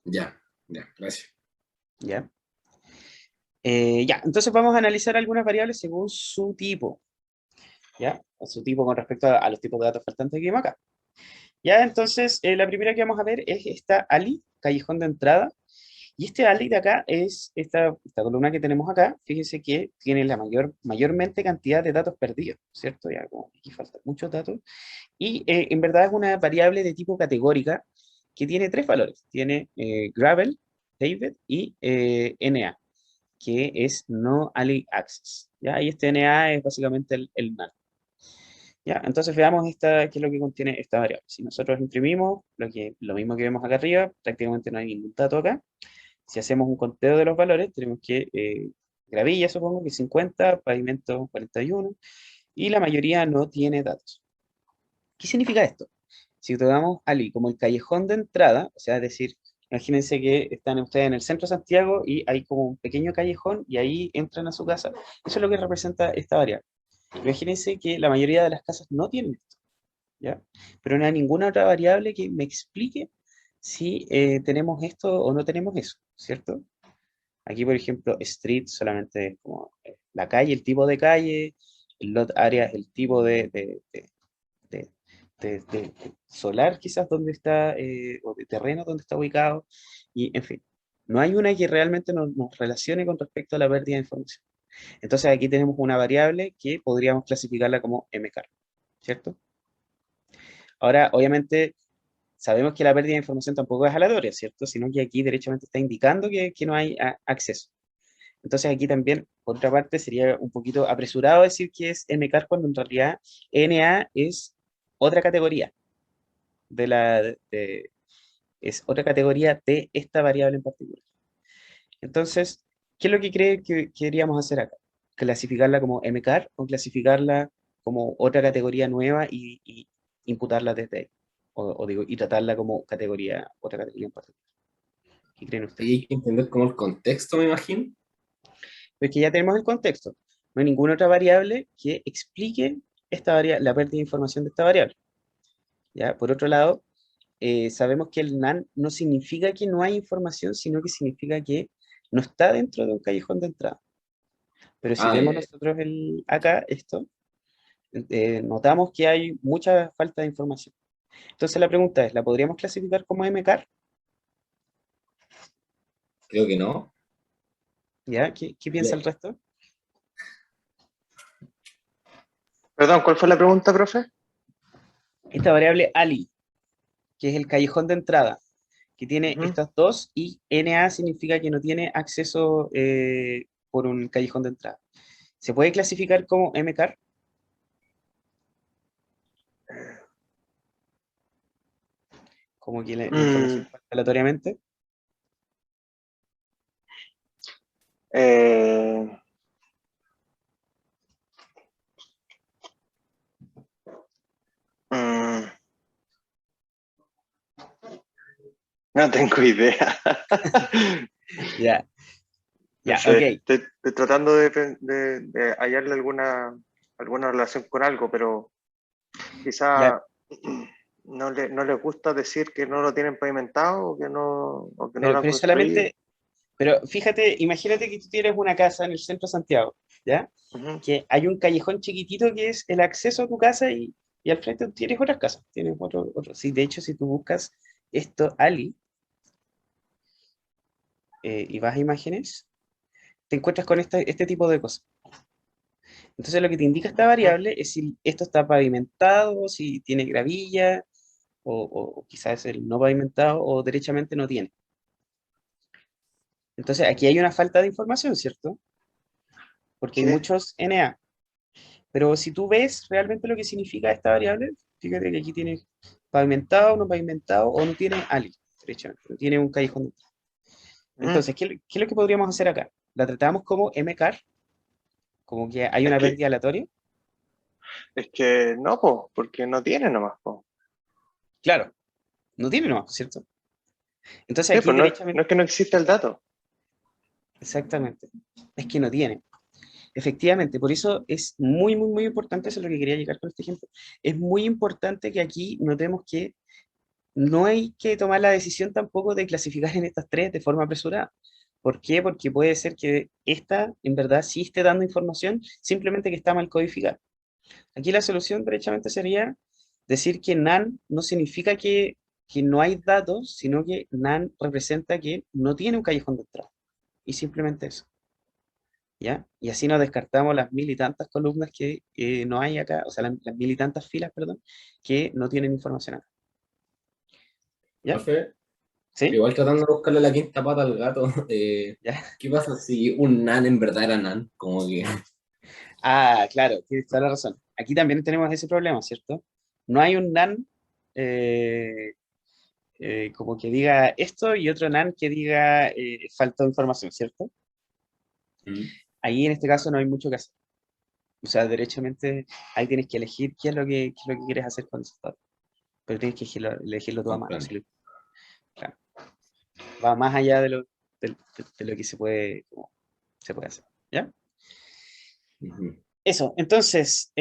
ya, ya, gracias. ¿Ya? Ya, entonces vamos a analizar algunas variables según su tipo. ¿Ya? A su tipo con respecto a los tipos de datos faltantes que vimos acá. Ya, entonces, la primera que vamos a ver es esta ALI, callejón de entrada. Y este ALI de acá es esta columna que tenemos acá. Fíjense que tiene la mayormente cantidad de datos perdidos, ¿cierto? Ya, como aquí faltan muchos datos. Y en verdad es una variable de tipo categórica que tiene tres valores. Tiene Gravel, David y NA, que es No Ali Access. ¿Ya? Y este NA es básicamente el null. ¿Ya? Entonces veamos qué es lo que contiene esta variable. Si nosotros imprimimos lo mismo que vemos acá arriba, prácticamente no hay ningún dato acá. Si hacemos un conteo de los valores, tenemos que gravilla, supongo que 50, pavimento 41, y la mayoría no tiene datos. ¿Qué significa esto? Si tomamos Ali como el callejón de entrada, o sea, es decir, imagínense que están ustedes en el centro de Santiago y hay como un pequeño callejón y ahí entran a su casa, eso es lo que representa esta variable. Imagínense que la mayoría de las casas no tienen esto, ¿ya? Pero no hay ninguna otra variable que me explique si tenemos esto o no tenemos eso, ¿cierto? Aquí, por ejemplo, street solamente es como la calle, el tipo de calle, el lot area es el tipo de- de solar quizás donde está, o de terreno donde está ubicado, y en fin, no hay una que realmente nos relacione con respecto a la pérdida de información. Entonces aquí tenemos una variable que podríamos clasificarla como mcar, ¿cierto? Ahora, obviamente, sabemos que la pérdida de información tampoco es aleatoria, ¿cierto? Sino que aquí derechamente está indicando que no hay acceso. Entonces aquí también, por otra parte, sería un poquito apresurado decir que es mcar cuando en realidad NA es otra categoría es otra categoría de esta variable en particular. Entonces, ¿qué es lo que cree que queríamos hacer acá? ¿Clasificarla como mcar o clasificarla como otra categoría nueva y imputarla desde ahí? O digo, y tratarla como categoría, otra categoría en particular. ¿Qué creen ustedes? Y hay que entender como el contexto, me imagino. Pues que ya tenemos el contexto. No hay ninguna otra variable que explique la pérdida de información de esta variable. ¿Ya? Por otro lado, sabemos que el NaN no significa que no hay información, sino que significa que no está dentro de un callejón de entrada. Pero si Ah, vemos nosotros acá esto, notamos que hay mucha falta de información. Entonces la pregunta es, ¿la podríamos clasificar como mcar? creo que no. ¿Ya? ¿Qué piensa el resto? Perdón, ¿cuál fue la pregunta, profe? Esta variable ali, que es el callejón de entrada, que tiene Ujú. estas dos, y NA significa que no tiene acceso por un callejón de entrada. ¿Se puede clasificar como mcar? Como que la Mm, información falta aleatoriamente. eh, mm, no tengo idea. Ya, No ya, sé, ok. estoy tratando de hallarle alguna relación con algo, pero Ya, quizá no les gusta decir que no lo tienen pavimentado o que no lo han pero construido. solamente, pero fíjate, imagínate que tú tienes una casa en el centro de Santiago, ¿ya? Ujú. Que hay un callejón chiquitito que es el acceso a tu casa y al frente tienes otras casas, tienes otro. Sí, de hecho, si tú buscas esto, Ali, y vas a imágenes, te encuentras con este tipo de cosas. Entonces, lo que te indica esta Ujú. variable es si esto está pavimentado, si tiene gravilla, o quizás el no pavimentado, o derechamente no tiene. Entonces, aquí hay una falta de información, ¿cierto? Porque hay Sí, muchos NA. Pero si tú ves realmente lo que significa esta variable, fíjate que aquí tiene pavimentado, no pavimentado, o no tiene ali, derechamente, no tiene un callejón de entrada. ujú. Entonces, ¿qué es lo que podríamos hacer acá? La tratamos como mcar, como que hay Es una que, pérdida aleatoria. es que no, po, porque no tiene nomás, po. Claro, no tiene nomás, ¿cierto? Entonces Sí, aquí pues no derechamente, es que no exista el dato. exactamente, es que no tiene. Efectivamente, por eso es muy, muy, muy importante, eso es lo que quería llegar con este ejemplo, es muy importante que aquí notemos que no hay que tomar la decisión tampoco de clasificar en estas tres de forma apresurada. ¿Por qué? Porque puede ser que esta en verdad sí esté dando información, simplemente que está mal codificada. Aquí la solución derechamente sería decir que NaN no significa que no hay datos, sino que NaN representa que no tiene un callejón de entrada. Y simplemente eso. ¿Ya? Y así nos descartamos las mil y tantas columnas que no hay acá, o sea, las mil y tantas filas, perdón, que no tienen información acá. ¿Ya? Profe, ¿Sí? igual tratando de buscarle la quinta pata al gato, ¿Ya? ¿qué pasa si un nan en verdad era nan? Como que, Ah, claro, tienes toda la razón. Aquí también tenemos ese problema, ¿cierto? No hay un NaN eh, como que diga esto y otro NaN que diga falta de información, ¿cierto? mm, Ahí en este caso no hay mucho que hacer. O sea, derechamente ahí tienes que elegir qué es lo que quieres hacer con esos datos. Pero tienes que elegirlo tú a mano. comprendo. Claro, va más allá de lo que se puede hacer. ¿Ya? Ujú. Eso, entonces,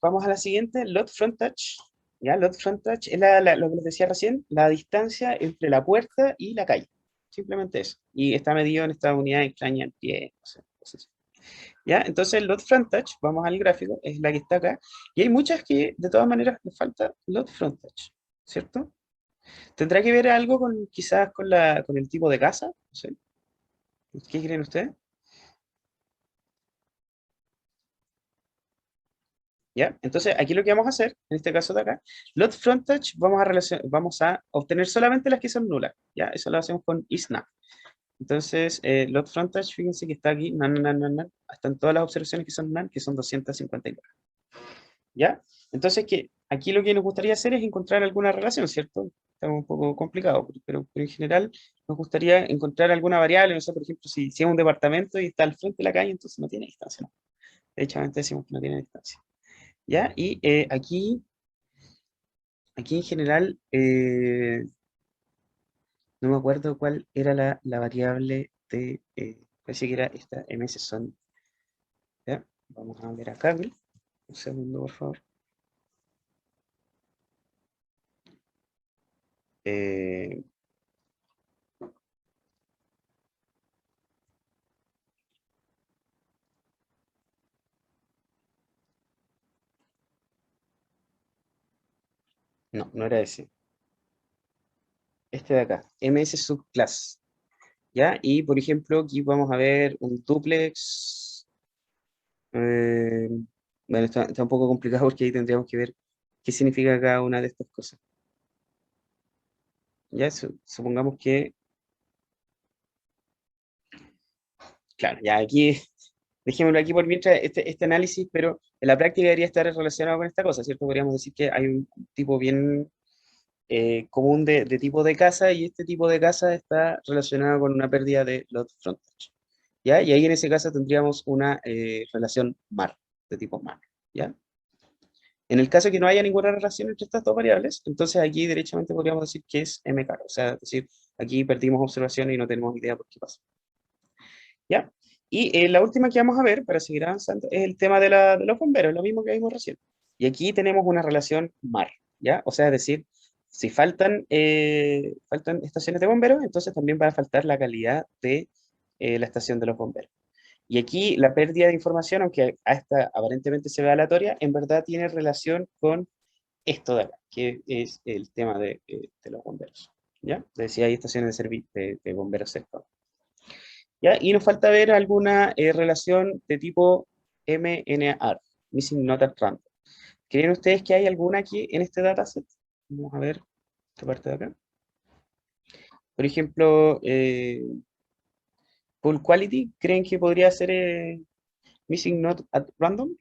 vamos a la siguiente, Lot Frontage. ¿Ya? Lot Frontage es lo que les decía recién, la distancia entre la puerta y la calle. Simplemente eso. Y está medido en esta unidad extraña en pie. No sé, cosas así. ¿Ya? Entonces, el Lot Frontage, vamos al gráfico, es la que está acá. Y hay muchas que, de todas maneras, les falta Lot Frontage, ¿cierto? ¿Tendrá que ver algo con, quizás, con el tipo de casa? No sé. ¿Qué creen ustedes? ¿Ya? Entonces, aquí lo que vamos a hacer, en este caso de acá, lot frontage, vamos a obtener solamente las que son nulas, ¿ya? Eso lo hacemos con isNav. Entonces, load frontage, fíjense que está aquí, están todas las observaciones que son NaN, que son 259. ¿Ya? Entonces, que aquí lo que nos gustaría hacer es encontrar alguna relación, ¿cierto? Está un poco complicado, pero en general nos gustaría encontrar alguna variable, no sé, por ejemplo, si es un departamento y está al frente de la calle, entonces no tiene distancia, ¿no? De hecho, antes decimos que no tiene distancia. ¿Ya? Y aquí en general, no me acuerdo cuál era la variable de, parece que era esta ms son, ¿ya? Vamos a ver acá, ¿sí? Un segundo, por favor. Eh, no, no era ese. Este de acá, ms subclass, ¿ya? Y, por ejemplo, aquí vamos a ver un duplex. eh, bueno, está un poco complicado porque ahí tendríamos que ver qué significa cada una de estas cosas. Ya, supongamos que, claro, ya aquí, dejémoslo aquí por mientras este análisis, pero en la práctica debería estar relacionado con esta cosa, ¿cierto? Podríamos decir que hay un tipo bien común de tipo de casa y este tipo de casa está relacionado con una pérdida de load frontage, ¿ya? Y ahí en ese caso tendríamos una relación MAR, de tipo MAR, ¿ya? En el caso de que no haya ninguna relación entre estas dos variables, entonces aquí derechamente podríamos decir que es MK, o sea, es decir, aquí perdimos observaciones y no tenemos idea por qué pasó. ¿Ya? Y la última que vamos a ver, para seguir avanzando, es el tema de los bomberos, lo mismo que vimos recién. Y aquí tenemos una relación MAR, ¿ya? O sea, es decir, si faltan estaciones de bomberos, entonces también va a faltar la calidad de la estación de los bomberos. Y aquí la pérdida de información, aunque hasta aparentemente se ve aleatoria, en verdad tiene relación con esto de acá, que es el tema de los bomberos, ¿ya? De si hay estaciones de bomberos cerca. ¿Ya? Y nos falta ver alguna relación de tipo MNR, Missing Not at Random. ¿Creen ustedes que hay alguna aquí en este dataset? Vamos a ver esta parte de acá. Por ejemplo, Pool Quality, ¿creen que podría ser Missing Not at Random?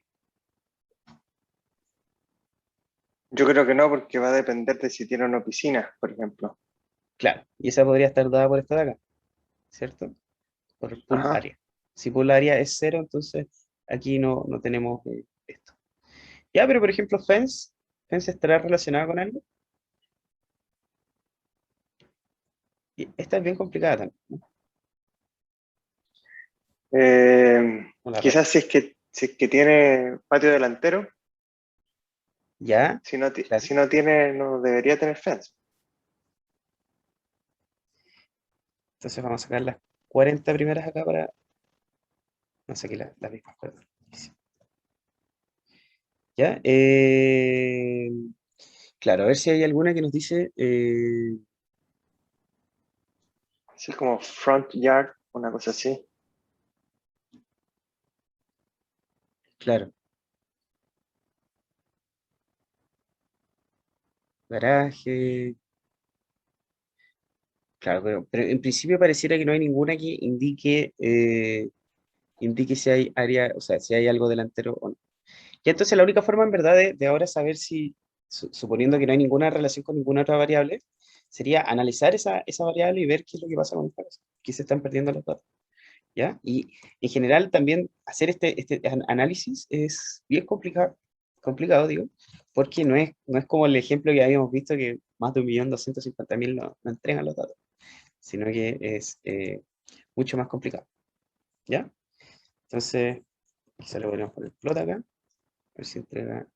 Yo creo que no, porque va a depender de si tiene una piscina, por ejemplo. Claro, y esa podría estar dada por esta de acá, ¿cierto? Por el Pool Ajá. Area. Si Pool Area es cero, entonces aquí no tenemos esto. Ya, pero por ejemplo, Fence estará relacionada con algo. Y esta es bien complicada también, ¿no? O la Quizás si es que tiene patio delantero, Ya, si no, claro. si no tiene, no debería tener fence. Entonces vamos a sacar las 40 primeras acá para... No sé qué las mismas, perdón. Ya, claro, a ver si hay alguna que nos dice... Así como front yard, una cosa así. claro, garaje... Claro, pero en principio pareciera que no hay ninguna que indique si hay área, o sea, si hay algo delantero o no. Y entonces la única forma en verdad de ahora saber si, suponiendo que no hay ninguna relación con ninguna otra variable, sería analizar esa variable y ver qué es lo que pasa con esta cosa, qué se están perdiendo los datos, ¿ya? Y en general también hacer este análisis es bien complicado, digo, porque no es como el ejemplo que habíamos visto que más de 1.250.000 no entregan los datos, sino que es mucho más complicado, ¿ya? Entonces, quizá lo podríamos poner plot acá, a ver si entrega.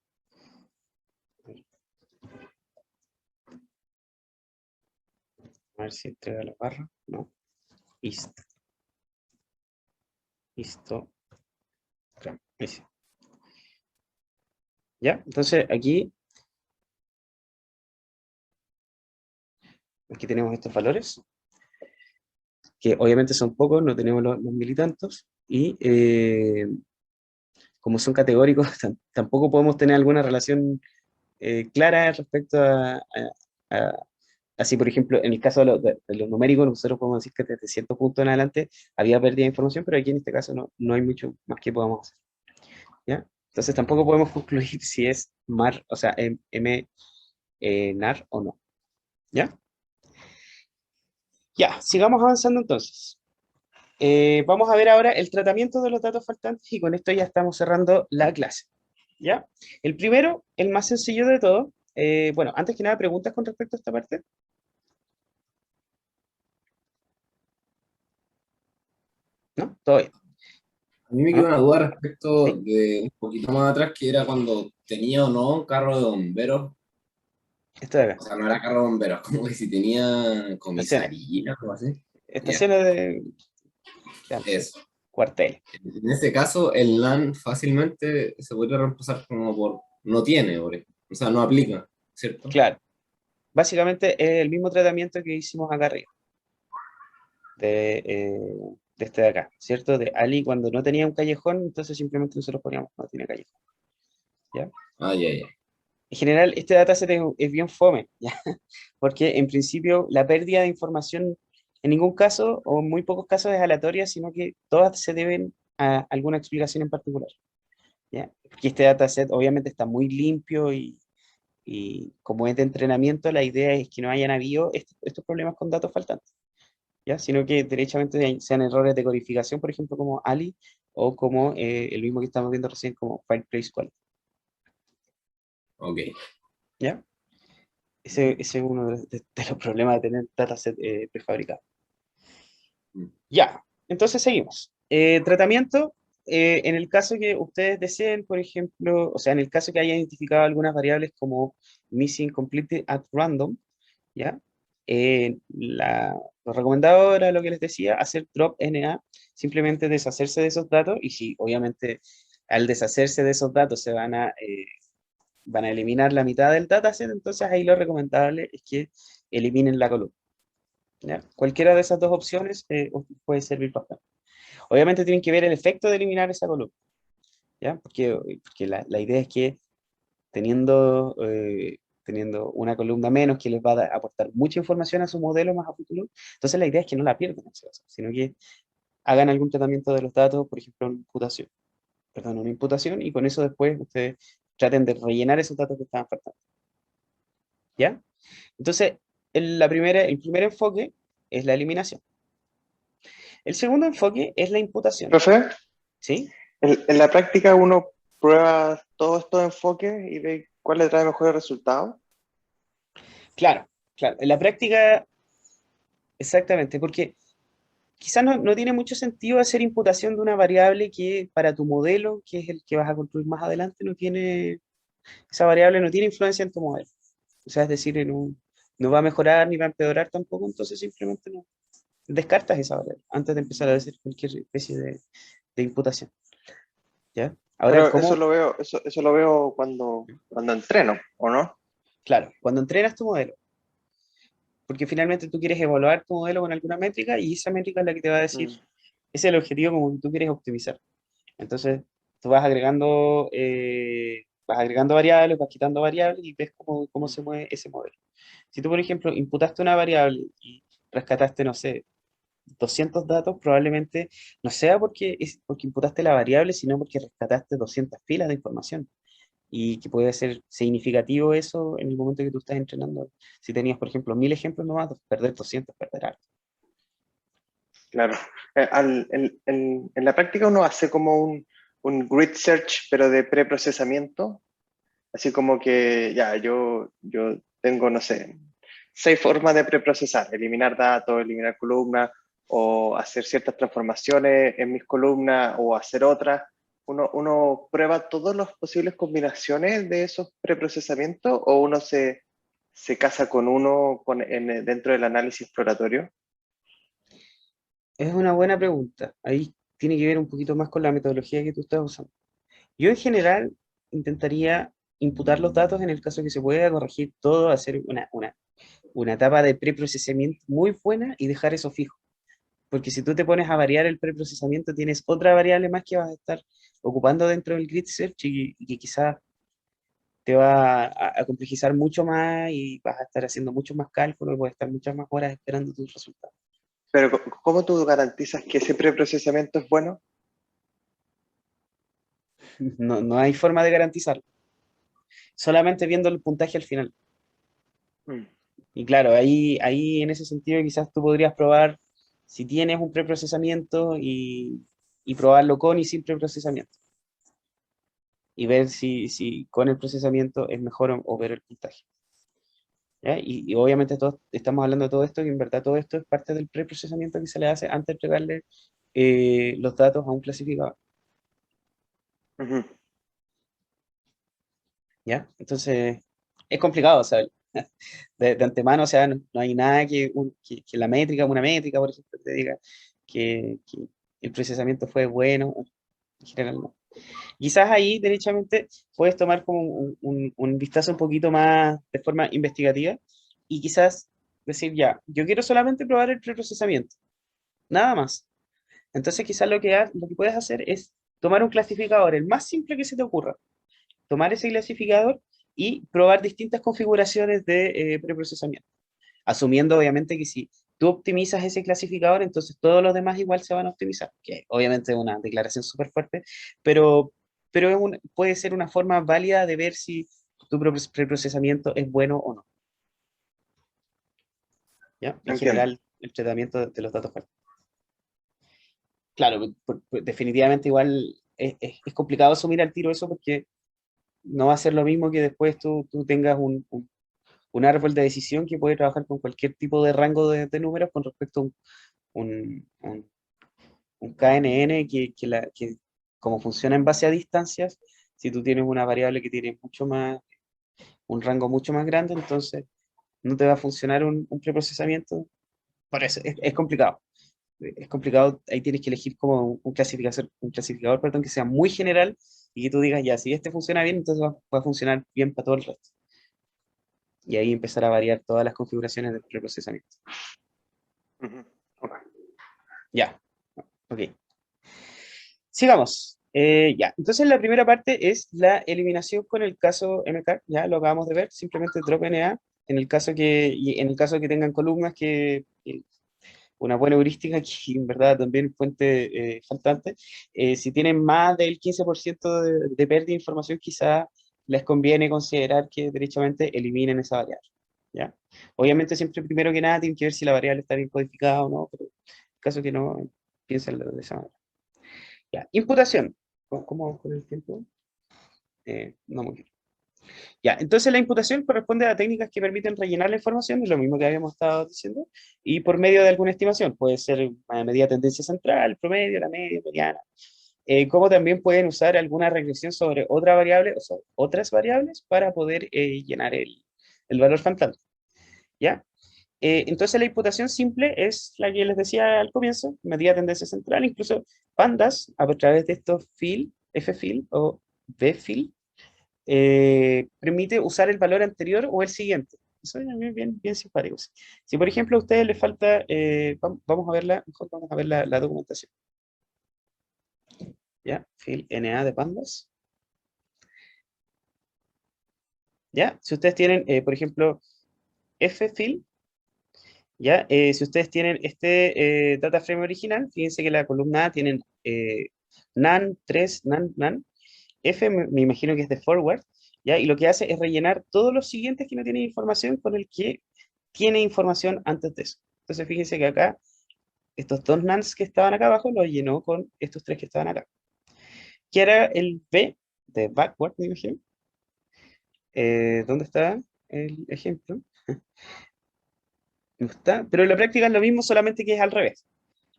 A ver si entrega la barra. No. Listo. Listo. Claro, ahí sí. ¿Ya? Entonces aquí tenemos estos valores, que obviamente son pocos, no tenemos los mil y tantos, y como son categóricos, tampoco podemos tener alguna relación clara respecto a Así, por ejemplo, en el caso de los numéricos, nosotros podemos decir que desde cierto punto en adelante había pérdida de información, pero aquí en este caso no hay mucho más que podamos hacer, ¿ya? Entonces tampoco podemos concluir si es MAR, o sea, NAR o no, ¿ya? Ya, sigamos avanzando entonces. Vamos a ver ahora el tratamiento de los datos faltantes y con esto ya estamos cerrando la clase, ¿ya? El primero, el más sencillo de todo, bueno, antes que nada, ¿preguntas con respecto a esta parte? ¿No? ¿Todo bien? A mí me ¿O quedó no? una duda respecto ¿Sí? de un poquito más atrás, que era cuando tenía o no un carro de bomberos. Esto de O acá, sea, no era carro de bomberos, como que si tenía estaciones. comisaría o algo así. Ya, Estaciones de, claro, sí, eso. cuartel. En ese caso, el LAN fácilmente se puede reemplazar como por no tiene, por ejemplo. O sea, no aplica, ¿cierto? Claro, básicamente es el mismo tratamiento que hicimos acá arriba, de este de acá, ¿cierto? De Ali cuando no tenía un callejón, entonces simplemente nosotros poníamos no tiene callejón, ¿ya? Ah, ya, ya. En general, este dataset es bien fome, ¿ya? Porque en principio la pérdida de información en ningún caso o en muy pocos casos es aleatoria, sino que todas se deben a alguna explicación en particular, ¿ya? Porque este dataset obviamente está muy limpio y como es de entrenamiento, la idea es que no hayan habido estos problemas con datos faltantes, ¿ya? Sino que derechamente sean errores de codificación, por ejemplo, como Ali o como el mismo que estamos viendo recién como Fireplace Quality, Ok. ¿ya? Ese es uno de los problemas de tener dataset prefabricado. Mm. Ya, entonces seguimos. Tratamiento, en el caso que ustedes deseen, por ejemplo, o sea, en el caso que hayan identificado algunas variables como missing completely at random, ¿ya? Lo recomendado era lo que les decía, hacer drop NA, simplemente deshacerse de esos datos y si obviamente al deshacerse de esos datos van a eliminar la mitad del dataset, entonces ahí lo recomendable es que eliminen la columna, ¿ya? Cualquiera de esas dos opciones puede servir bastante. Obviamente tienen que ver el efecto de eliminar esa columna, ¿ya? Porque la idea es que teniendo una columna menos que les va a aportar mucha información a su modelo más a futuro, entonces la idea es que no la pierdan, en ese caso, sino que hagan algún tratamiento de los datos, por ejemplo, una imputación, y con eso después ustedes traten de rellenar esos datos que estaban faltando, ¿ya? Entonces, el primer enfoque es la eliminación. El segundo enfoque es la imputación, Profe, ¿sí? en la práctica uno prueba todos estos enfoques y ve cuál le trae mejores resultados. Claro, claro. En la práctica, exactamente, porque quizás no tiene mucho sentido hacer imputación de una variable que para tu modelo, que es el que vas a construir más adelante, esa variable no tiene influencia en tu modelo. O sea, es decir, no va a mejorar ni va a empeorar tampoco, entonces simplemente no descartas esa variable antes de empezar a hacer cualquier especie de imputación, ¿ya? Ahora, Pero ¿cómo? eso lo veo cuando entreno, ¿o no? Claro, cuando entrenas tu modelo, porque finalmente tú quieres evaluar tu modelo con alguna métrica y esa métrica es la que te va a decir, Mm, ese es el objetivo como que tú quieres optimizar. Entonces, tú vas agregando variables, vas quitando variables y ves cómo mm. se mueve ese modelo. Si tú, por ejemplo, imputaste una variable y rescataste, no sé, 200 datos, probablemente no sea porque imputaste la variable, sino porque rescataste 200 filas de información. Y que puede ser significativo eso en el momento que tú estás entrenando. Si tenías, por ejemplo, 1000 ejemplos nomás, perder 200, perder harto. Claro. En la práctica uno hace como un grid search, pero de preprocesamiento. Así como que ya, yo tengo, no sé, 6 formas de preprocesar: eliminar datos, eliminar columnas, o hacer ciertas transformaciones en mis columnas, o hacer otras. Uno prueba todas las posibles combinaciones de esos preprocesamientos, o uno se casa con uno dentro del análisis exploratorio. Es una buena pregunta. Ahí tiene que ver un poquito más con la metodología que tú estás usando. Yo en general intentaría imputar los datos en el caso que se pueda, corregir todo, hacer una etapa de preprocesamiento muy buena y dejar eso fijo. Porque si tú te pones a variar el preprocesamiento, tienes otra variable más que vas a estar ocupando dentro del grid search y que quizás te va a complejizar mucho más y vas a estar haciendo mucho más cálculos y puedes estar muchas más horas esperando tus resultados. Pero ¿cómo tú garantizas que ese preprocesamiento es bueno? No, no hay forma de garantizarlo, solamente viendo el puntaje al final. Mm, Y claro, ahí en ese sentido quizás tú podrías probar si tienes un preprocesamiento y probarlo con y sin preprocesamiento. Y ver si con el procesamiento es mejor o ver el puntaje. ¿Ya? Y obviamente todos estamos hablando de todo esto y en verdad todo esto es parte del preprocesamiento que se le hace antes de entregarle los datos a un clasificador. ujú. ¿Ya? Entonces, es complicado, o sea, de antemano, o sea, no hay nada que la métrica, una métrica, por ejemplo, te diga que el procesamiento fue bueno, en general no. Quizás ahí, derechamente, puedes tomar como un vistazo un poquito más de forma investigativa y quizás decir, ya, yo quiero solamente probar el preprocesamiento, nada más. Entonces, quizás lo que puedes hacer es tomar un clasificador, el más simple que se te ocurra, tomar ese clasificador y probar distintas configuraciones de preprocesamiento. Asumiendo, obviamente, que si tú optimizas ese clasificador, entonces todos los demás igual se van a optimizar, que obviamente es una declaración súper fuerte, pero, puede ser una forma válida de ver si tu preprocesamiento es bueno o no. ¿Ya? En Entiendo. general, el tratamiento de los datos fuertes. Claro, definitivamente igual es complicado asumir al tiro eso porque no va a ser lo mismo que después tú tengas un árbol de decisión que puede trabajar con cualquier tipo de rango de números con respecto a un, un- un KNN que como funciona en base a distancias, si tú tienes una variable que tiene un rango mucho más grande, entonces no te va a funcionar un preprocesamiento. Por eso es complicado. Es complicado, ahí tienes que elegir como un clasificador, perdón, que sea muy general y que tú digas, ya, si este funciona bien, entonces va a funcionar bien para todo el resto. Y ahí empezar a variar todas las configuraciones del preprocesamiento. Ujú. Ok. Ya, ok. Sigamos. Ya, entonces la primera parte es la eliminación con el caso MK, ya lo acabamos de ver, simplemente drop NA, y en el caso que tengan columnas una buena heurística, que en verdad también es fuente faltante, si tienen más del 15% de pérdida de información, quizá les conviene considerar que derechamente eliminen esa variable, ¿ya? Obviamente siempre primero que nada tienen que ver si la variable está bien codificada o no, pero en caso que no, piénsenlo de esa manera. Ya, imputación. ¿Cómo con el tiempo? No muy bien. Ya, entonces la imputación corresponde a técnicas que permiten rellenar la información, es lo mismo que habíamos estado diciendo, y por medio de alguna estimación. Puede ser una medida de tendencia central, promedio, la media, mediana. Como también pueden usar alguna regresión sobre otra variable, o sea, otras variables para poder llenar el valor fantasma. ¿Ya? Entonces la imputación simple es la que les decía al comienzo, medida de tendencia central, incluso Pandas, a través de estos fill, F-fill o B-fill, permite usar el valor anterior o el siguiente. Eso es bien, bien simpático. Si por ejemplo a ustedes les falta, vamos a verla, mejor vamos a ver la documentación. ¿Ya? Fill NA de Pandas. ¿Ya? Si ustedes tienen, por ejemplo, F-fill, ¿ya? Si ustedes tienen este data frame original, fíjense que la columna A tienen NaN, 3, NaN, NaN. F me imagino que es de forward, ¿ya? Y lo que hace es rellenar todos los siguientes que no tienen información con el que tiene información antes de eso. Entonces fíjense que acá, estos dos NaNs que estaban acá abajo, los llenó con estos tres que estaban acá. ¿Qué era el B de backward, me imagino? ¿Dónde está el ejemplo? No está, pero en la práctica es lo mismo, solamente que es al revés.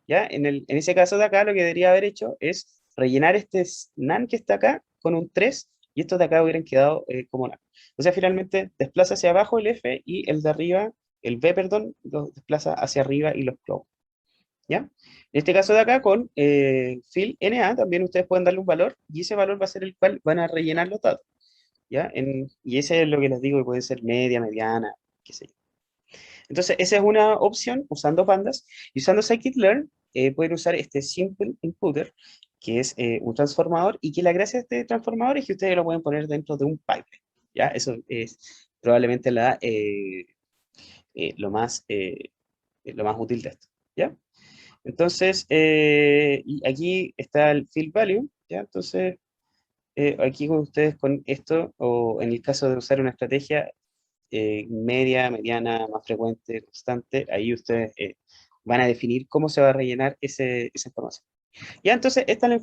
¿Ya? En ese caso de acá, lo que debería haber hecho es rellenar este NaN que está acá con un 3 y estos de acá hubieran quedado como NaN. O sea, finalmente desplaza hacia abajo el F y el de arriba, el B, perdón, los desplaza hacia arriba y los clona. ¿Ya? En este caso de acá, con fill NA, también ustedes pueden darle un valor y ese valor va a ser el cual van a rellenar los datos. ¿Ya? Y ese es lo que les digo, que puede ser media, mediana, qué sé yo. Entonces, esa es una opción usando pandas. Y usando scikit-learn, pueden usar este simple inputter, que es un transformador, y que la gracia de este transformador es que ustedes lo pueden poner dentro de un pipeline. ¿ya? Eso es probablemente lo más útil de esto, ¿ya? Entonces, y aquí está el field value, ¿ya? Entonces, aquí con ustedes con esto, o en el caso de usar una estrategia media, mediana, más frecuente, constante, ahí ustedes van a definir cómo se va a rellenar esa información. Ya, entonces, esta es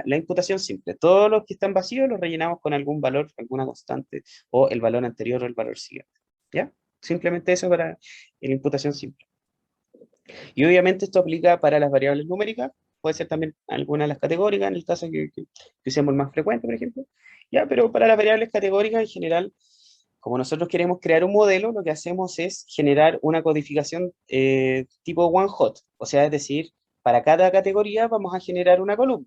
la imputación simple. Todos los que están vacíos los rellenamos con algún valor, alguna constante, o el valor anterior o el valor siguiente. ¿Ya? Simplemente eso para la imputación simple. Y obviamente esto aplica para las variables numéricas, puede ser también alguna de las categóricas, en el caso que usemos el más frecuente, por ejemplo. Ya, pero para las variables categóricas en general, como nosotros queremos crear un modelo, lo que hacemos es generar una codificación tipo one hot, o sea, es decir, para cada categoría vamos a generar una columna.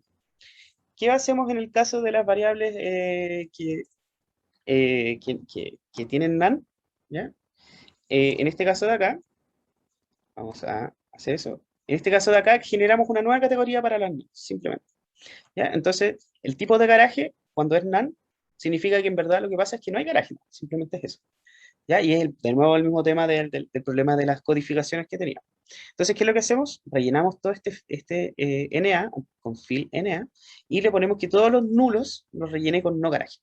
¿Qué hacemos en el caso de las variables que tienen NaN? ¿Ya? En este caso de acá, vamos a hacer eso. En este caso de acá, generamos una nueva categoría para las NaN, simplemente. ¿Ya? Entonces, el tipo de garaje, cuando es NaN, significa que en verdad lo que pasa es que no hay garaje, simplemente es eso. ¿Ya? Y es de nuevo el mismo tema del problema de las codificaciones que teníamos. Entonces, ¿qué es lo que hacemos? Rellenamos todo este NA con fill NA y le ponemos que todos los nulos los rellene con no garaje.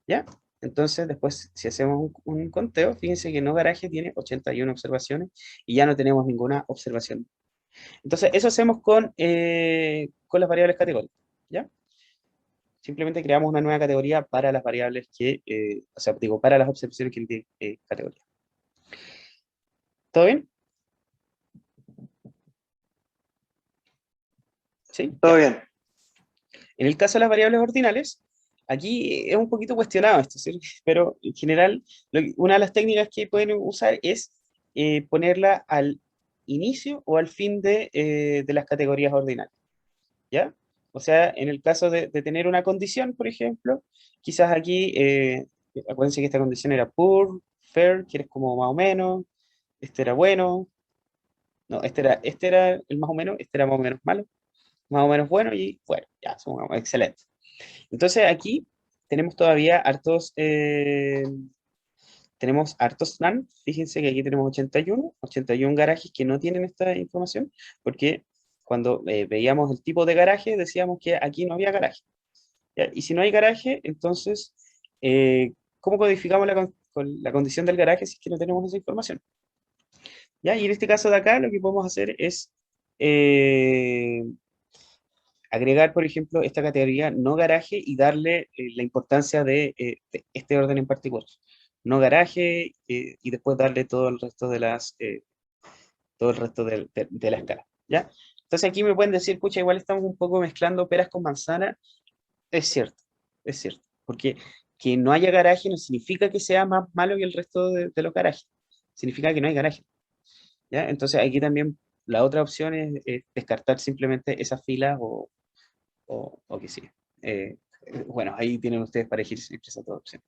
¿Ya? Entonces, después, si hacemos un conteo, fíjense que no garaje tiene 81 observaciones y ya no tenemos ninguna observación. Entonces, eso hacemos con las variables categóricas. ¿Ya? Simplemente creamos una nueva categoría para las variables o sea, digo, para las observaciones que tienen categoría. ¿Todo bien? ¿Sí? Todo Ya. bien. En el caso de las variables ordinales, aquí es un poquito cuestionado esto, ¿sí? Pero en general, una de las técnicas que pueden usar es ponerla al inicio o al fin de las categorías ordinales, ¿ya? O sea, en el caso de tener una condición, por ejemplo, quizás aquí, acuérdense que esta condición era poor, fair, que es como más o menos, este era bueno, no, este era el más o menos, este era más o menos malo, más o menos bueno y bueno, ya, son excelentes. Entonces aquí tenemos hartos NaN, fíjense que aquí tenemos 81 garajes que no tienen esta información, porque cuando veíamos el tipo de garaje decíamos que aquí no había garaje. ¿Ya? Y si no hay garaje, entonces, ¿cómo codificamos con la condición del garaje si es que no tenemos esa información? ¿Ya? Y en este caso de acá lo que podemos hacer es eh, agregar, por ejemplo, esta categoría no garaje y darle la importancia de este orden en particular. No garaje y después darle todo el resto de la escala. ¿Ya? Entonces aquí me pueden decir, pucha, igual estamos un poco mezclando peras con manzanas. Es cierto, porque que no haya garaje no significa que sea más malo que el resto de los garajes. Significa que no hay garaje. ¿Ya? Entonces aquí también la otra opción es descartar simplemente esas filas o que sí. Eh, bueno, ahí tienen ustedes para elegir siempre esas dos opciones.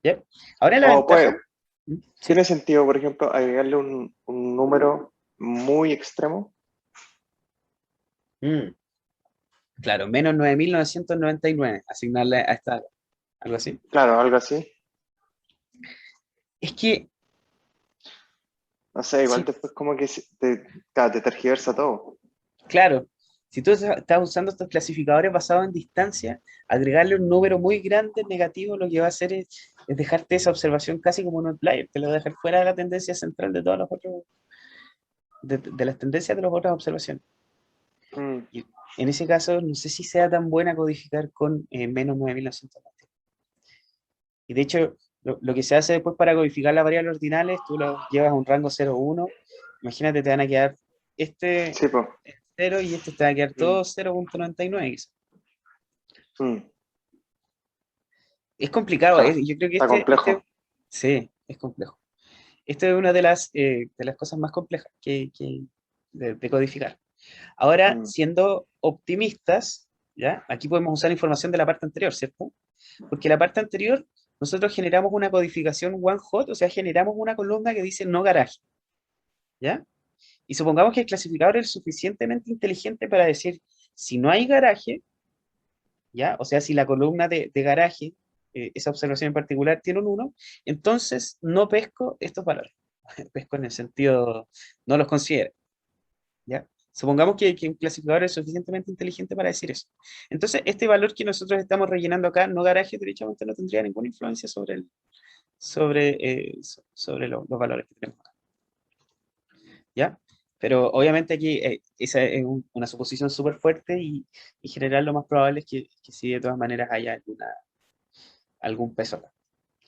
¿Ya? Ahora la O ventaja. puede, Sí. tiene sentido, por ejemplo, agregarle un número muy extremo. Mm, claro, menos 9.999 asignarle a esta, algo así. Claro, algo así. Es que, No sé, igual sí, después como que claro, te tergiversa todo. claro, si tú estás usando estos clasificadores basados en distancia, agregarle un número muy grande negativo, lo que va a hacer es dejarte esa observación casi como un outlier, te lo va a dejar fuera de la tendencia central de todos los otros, de las tendencias de las otras observaciones. Mm, Y en ese caso, no sé si sea tan buena codificar con menos 9.990. Y de hecho, lo que se hace después para codificar las variables ordinales, tú lo llevas a un rango 0,1. Imagínate, te van a quedar este sí, pues. 0 y este te va a quedar Mm, todo 0,99. mm, Es complicado, yo creo que está complejo. sí, es complejo. Esto es una de las cosas más complejas de codificar. Ahora, Mm, siendo optimistas, ¿ya? Aquí podemos usar información de la parte anterior, ¿cierto? Porque la parte anterior, nosotros generamos una codificación one hot, o sea, generamos una columna que dice no garaje, ¿ya? Y supongamos que el clasificador es suficientemente inteligente para decir, si no hay garaje, ¿ya? O sea, si la columna de garaje esa observación en particular tiene un 1, entonces no pesco estos valores. Pesco en el sentido, no los considero. ¿Ya? Supongamos que un clasificador es suficientemente inteligente para decir eso. Entonces, este valor que nosotros estamos rellenando acá, no garaje, derechamente no tendría ninguna influencia sobre los valores que tenemos acá. ¿Ya? Pero obviamente aquí esa es una suposición súper fuerte y en general lo más probable es que sí, de todas maneras, haya algún peso acá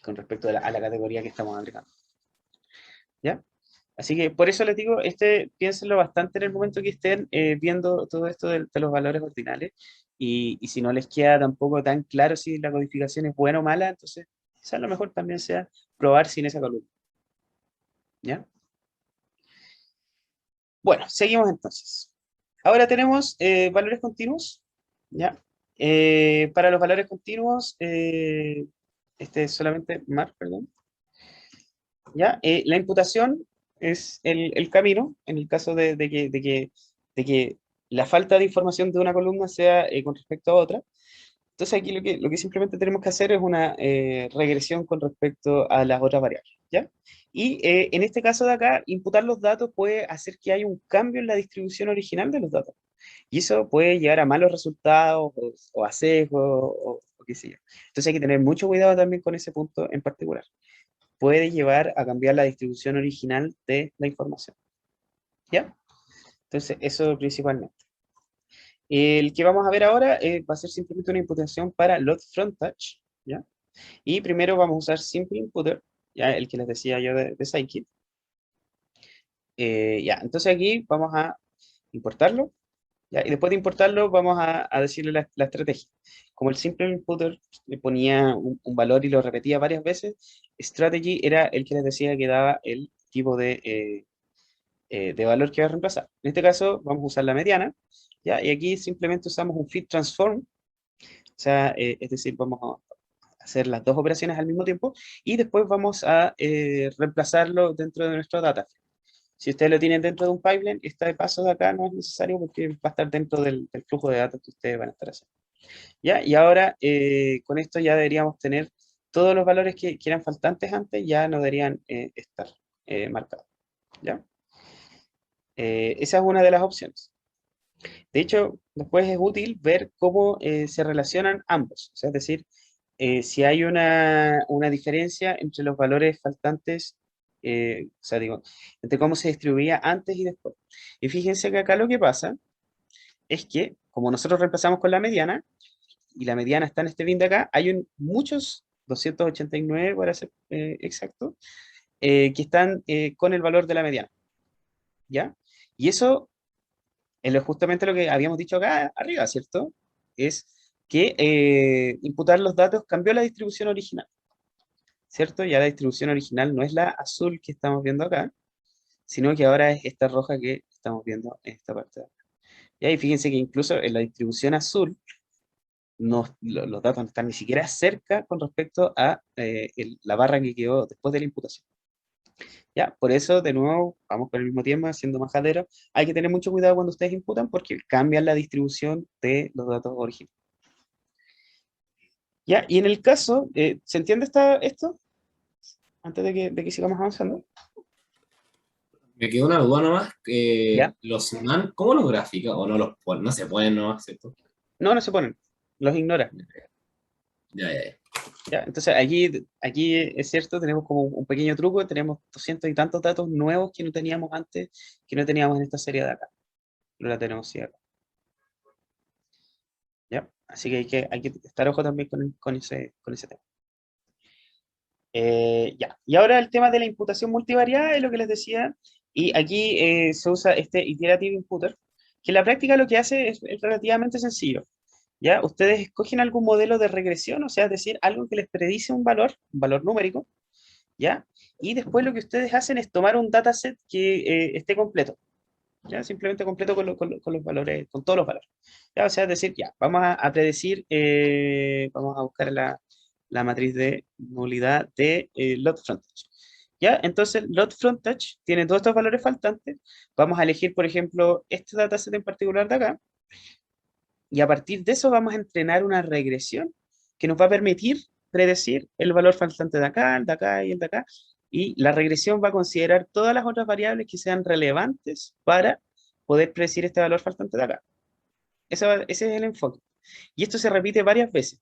con respecto a la categoría que estamos aplicando. ¿Ya? Así que por eso les digo, piénsenlo bastante en el momento que estén viendo todo esto de los valores ordinales y si no les queda tampoco tan claro si la codificación es buena o mala, entonces quizás lo mejor también sea probar sin esa columna. ¿Ya? Bueno, seguimos entonces. Ahora tenemos valores continuos. ¿Ya? Para los valores continuos, este es solamente mar, perdón. ¿Ya? La imputación es el camino, en el caso de que la falta de información de una columna sea con respecto a otra. Entonces aquí lo que simplemente tenemos que hacer es una regresión con respecto a las otras variables, ¿ya? Y en este caso de acá, imputar los datos puede hacer que haya un cambio en la distribución original de los datos. Y eso puede llevar a malos resultados o a sesgos o qué sé yo. Entonces hay que tener mucho cuidado también con ese punto en particular. Puede llevar a cambiar la distribución original de la información. ¿Ya? Entonces, eso principalmente. El que vamos a ver ahora va a ser simplemente una imputación para load front touch, ¿ya? Y primero vamos a usar simple imputer, ya el que les decía yo de Scikit. Ya, entonces aquí vamos a importarlo, ¿ya? Y después de importarlo vamos a decirle la estrategia. Como el simple imputer le ponía un valor y lo repetía varias veces, strategy era el que les decía que daba el tipo de valor que va a reemplazar. En este caso vamos a usar la mediana, ¿ya? Y aquí simplemente usamos un fit transform, o sea, es decir, vamos a hacer las dos operaciones al mismo tiempo y después vamos a reemplazarlo dentro de nuestro data. Si ustedes lo tienen dentro de un pipeline, este paso de acá no es necesario porque va a estar dentro del flujo de datos que ustedes van a estar haciendo. ¿Ya? Y ahora con esto ya deberíamos tener todos los valores que eran faltantes antes, ya no deberían estar marcados. ¿Ya? Esa es una de las opciones. De hecho, después es útil ver cómo se relacionan ambos, o sea, es decir, si hay una diferencia entre los valores faltantes, o sea, digo, entre cómo se distribuía antes y después. Y fíjense que acá lo que pasa es que, como nosotros reemplazamos con la mediana, y la mediana está en este bin de acá, hay muchos, 289 para ser exacto, que están con el valor de la mediana, ¿ya? Y eso es justamente lo que habíamos dicho acá arriba, ¿cierto? Es que imputar los datos cambió la distribución original, ¿cierto? Ya la distribución original no es la azul que estamos viendo acá, sino que ahora es esta roja que estamos viendo en esta parte de acá. Y ahí fíjense que incluso en la distribución azul, los datos no están ni siquiera cerca con respecto a la barra que quedó después de la imputación. Ya, por eso, de nuevo, vamos por el mismo tema, siendo majadero, hay que tener mucho cuidado cuando ustedes imputan porque cambian la distribución de los datos originales. Ya, y en el caso, ¿se entiende esto? Antes de que sigamos avanzando. Me quedó una duda nomás, ¿Ya? los NAND, ¿cómo los grafica? O no los ponen, no se pueden, ¿no? ¿Cierto? No, no se ponen, los ignora. Ya, ya, ya. ¿Ya? Entonces, aquí es cierto, tenemos como un pequeño truco, tenemos 200 y tantos datos nuevos que no teníamos antes, que no teníamos en esta serie de acá. No la tenemos sí acá. ¿Ya? Así que hay que estar ojo también con ese tema. Ya. Y ahora el tema de la imputación multivariada es lo que les decía, y aquí se usa este iterative imputer, que en la práctica lo que hace es relativamente sencillo. ¿Ya? Ustedes escogen algún modelo de regresión, o sea, es decir, algo que les predice un valor numérico, ¿ya? Y después lo que ustedes hacen es tomar un dataset que esté completo, ¿ya? Simplemente completo con los valores, con todos los valores. ¿Ya? O sea, es decir, ya, vamos a predecir, vamos a buscar la matriz de nulidad de load frontage. ¿Ya? Entonces, load frontage tiene todos estos valores faltantes. Vamos a elegir, por ejemplo, este dataset en particular de acá, y a partir de eso vamos a entrenar una regresión que nos va a permitir predecir el valor faltante de acá, el de acá y el de acá, y la regresión va a considerar todas las otras variables que sean relevantes para poder predecir este valor faltante de acá. Ese es el enfoque. Y esto se repite varias veces,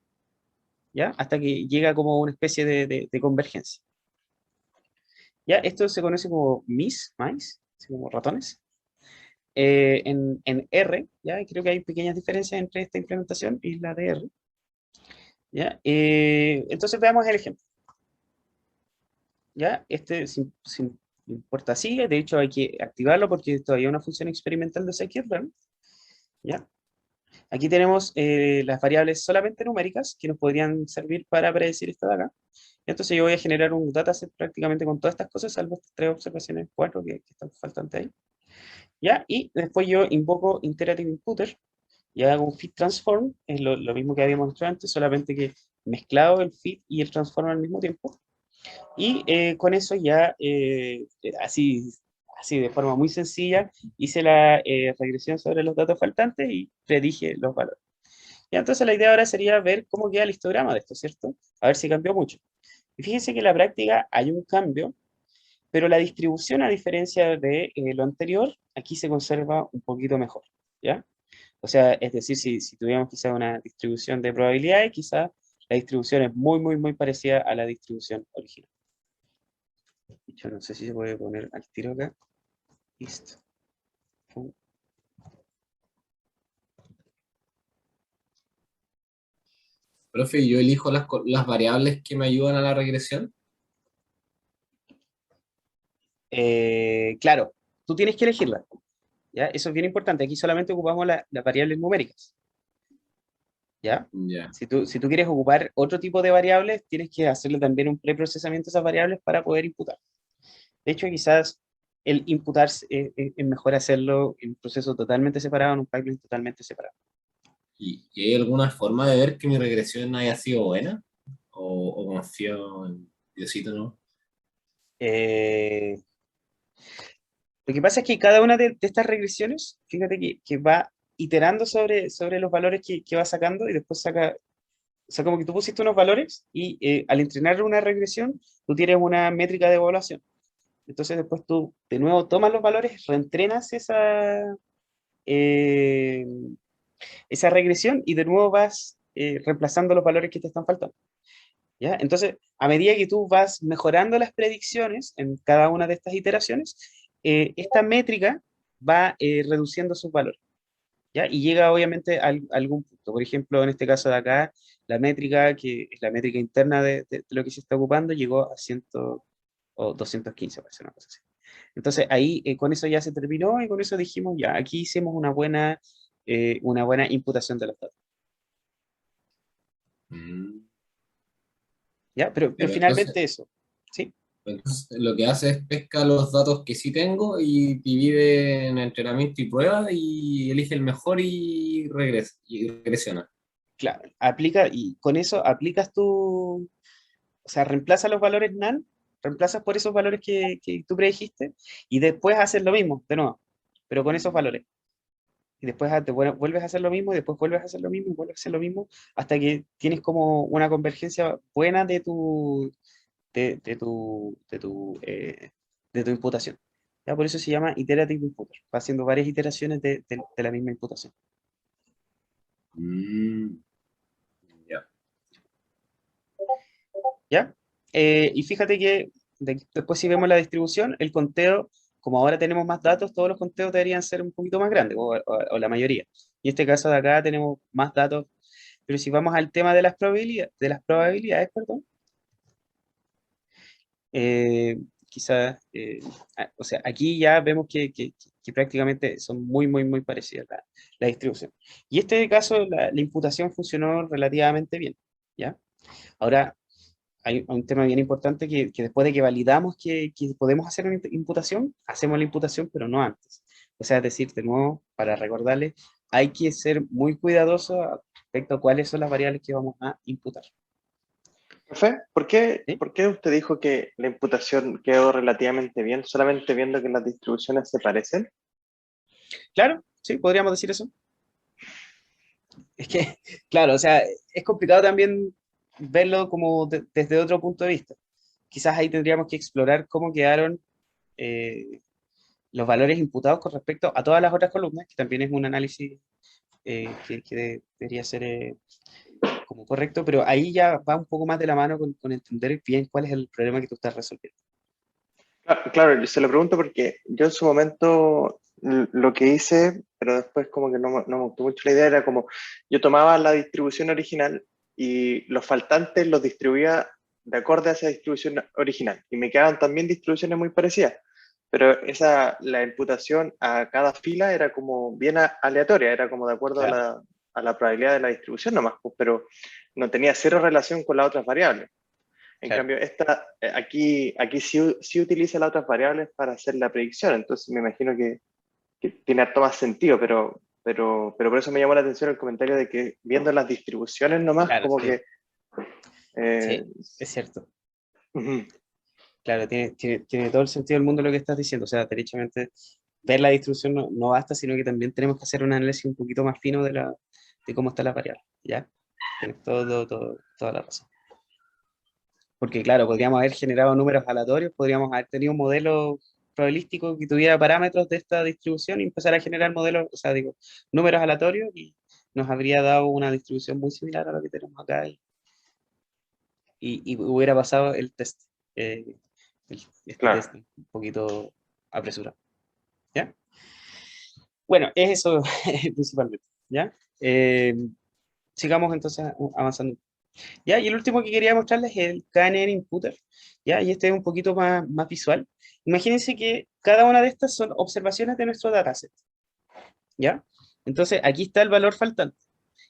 ¿ya? Hasta que llega como una especie de convergencia. ¿Ya? Esto se conoce como mice, así como ratones. En R, ¿ya? Y creo que hay pequeñas diferencias entre esta implementación y la de R. ¿Ya? Entonces veamos el ejemplo. ¿Ya? Sin importa sigue, de hecho hay que activarlo porque todavía es una función experimental de scikit-learn. ¿Ya? Aquí tenemos las variables solamente numéricas que nos podrían servir para predecir esta de acá. Entonces yo voy a generar un dataset prácticamente con todas estas cosas, salvo estas tres observaciones, cuatro que están faltantes ahí. ¿Ya? Y después yo invoco iterative inputter y hago un fit transform, es lo mismo que habíamos hecho antes, solamente que mezclado el fit y el transform al mismo tiempo. Y con eso ya, así de forma muy sencilla, hice la regresión sobre los datos faltantes y predije los valores. Y entonces la idea ahora sería ver cómo queda el histograma de esto, ¿cierto? A ver si cambió mucho. Y fíjense que en la práctica hay un cambio, pero la distribución, a diferencia de lo anterior, aquí se conserva un poquito mejor, ¿ya? O sea, es decir, si tuviéramos quizá una distribución de probabilidades, quizá la distribución es muy parecida a la distribución original. Yo no sé si se puede poner al tiro acá. Listo. Pum. Profe, yo elijo las variables que me ayudan a la regresión. Claro, tú tienes que elegirla, ¿ya? Eso es bien importante. Aquí solamente ocupamos las variables numéricas, ¿ya? Ya. Si tú quieres ocupar otro tipo de variables, tienes que hacerle también un preprocesamiento de esas variables para poder imputar. De hecho, quizás el imputar es mejor hacerlo en un proceso totalmente separado, en un pipeline totalmente separado. ¿Y hay alguna forma de ver que mi regresión haya sido buena? ¿O confío en Diosito, no? Eh, lo que pasa es que cada una de estas regresiones, fíjate que va iterando sobre los valores que va sacando y después saca, o sea, como que tú pusiste unos valores y al entrenar una regresión, tú tienes una métrica de evaluación. Entonces después tú de nuevo tomas los valores, reentrenas eh, esa regresión y de nuevo vas reemplazando los valores que te están faltando. ¿Ya? Entonces, a medida que tú vas mejorando las predicciones en cada una de estas iteraciones, esta métrica va reduciendo sus valores. ¿Ya? Y llega obviamente a algún punto. Por ejemplo, en este caso de acá, la métrica, que es la métrica interna de lo que se está ocupando, llegó a 100 o 215, parece una cosa así. Entonces ahí con eso ya se terminó y con eso dijimos, ya, aquí hicimos una buena imputación de los datos. Mm. ¿Ya? Pero Pero entonces, finalmente eso, ¿sí? entonces lo que hace es pesca los datos que sí tengo y divide en entrenamiento y prueba y elige el mejor y regresiona. Claro, aplica, y con eso aplicas o sea, reemplaza los valores NaN, reemplazas por esos valores que tú predijiste, y después haces lo mismo, de nuevo, pero con esos valores. Y después vuelves a hacer lo mismo, y después vuelves a hacer lo mismo, y vuelves a hacer lo mismo, hasta que tienes como una convergencia buena de tu imputación. ¿Ya? Por eso se llama iterative imputer. Va haciendo varias iteraciones de la misma imputación. Mm, ya. ¿Ya? Y fíjate que después si vemos la distribución, el conteo, como ahora tenemos más datos, todos los conteos deberían ser un poquito más grandes, o la mayoría. Y en este caso de acá tenemos más datos, pero si vamos al tema de las probabilidades, perdón, quizás, o sea, aquí ya vemos que prácticamente son muy parecidas la distribución. Y este caso, la imputación funcionó relativamente bien, ¿ya? Ahora, hay un tema bien importante que después de que validamos que podemos hacer una imputación, hacemos la imputación, pero no antes. O sea, es decir, de nuevo, para recordarles, hay que ser muy cuidadoso respecto a cuáles son las variables que vamos a imputar. Profe, ¿Sí? por qué usted dijo que la imputación quedó relativamente bien, solamente viendo que las distribuciones se parecen? Claro, sí, podríamos decir eso. Es que, claro, o sea, es complicado también verlo como desde otro punto de vista. Quizás ahí tendríamos que explorar cómo quedaron eh, los valores imputados con respecto a todas las otras columnas, que también es un análisis que debería ser como correcto, pero ahí ya va un poco más de la mano con entender bien cuál es el problema que tú estás resolviendo. Claro, yo se lo pregunto porque yo en su momento lo que hice, pero después como que no me gustó mucho la idea, era como yo tomaba la distribución original y los faltantes los distribuía de acuerdo a esa distribución original y me quedaban también distribuciones muy parecidas, pero la imputación a cada fila era como bien aleatoria, era como de acuerdo Claro, a la probabilidad de la distribución nomás, pues, pero no tenía cero relación con las otras variables. En claro. cambio, aquí sí utiliza las otras variables para hacer la predicción, entonces me imagino que tiene harto más sentido, pero por eso me llamó la atención el comentario de que viendo las distribuciones nomás, Claro, como sí, que... eh, sí, es cierto. ujú, Claro, tiene todo el sentido del mundo lo que estás diciendo. O sea, derechamente, ver la distribución no basta, sino que también tenemos que hacer un análisis un poquito más fino de cómo está la variable. ¿Ya? Tienes toda la razón. Porque, claro, podríamos haber generado números aleatorios, podríamos haber tenido un modelo probabilístico que tuviera parámetros de esta distribución y empezar a generar modelos, o sea, digo, números aleatorios y nos habría dado una distribución muy similar a lo que tenemos acá y hubiera pasado el test, eh, este claro. test un poquito apresurado, ¿ya? Bueno, es eso principalmente, ¿ya? Sigamos entonces avanzando. ¿Ya? Y el último que quería mostrarles es el KNN Inputer, ¿ya? Y este es un poquito más visual. Imagínense que cada una de estas son observaciones de nuestro dataset, ¿ya? Entonces, aquí está el valor faltante.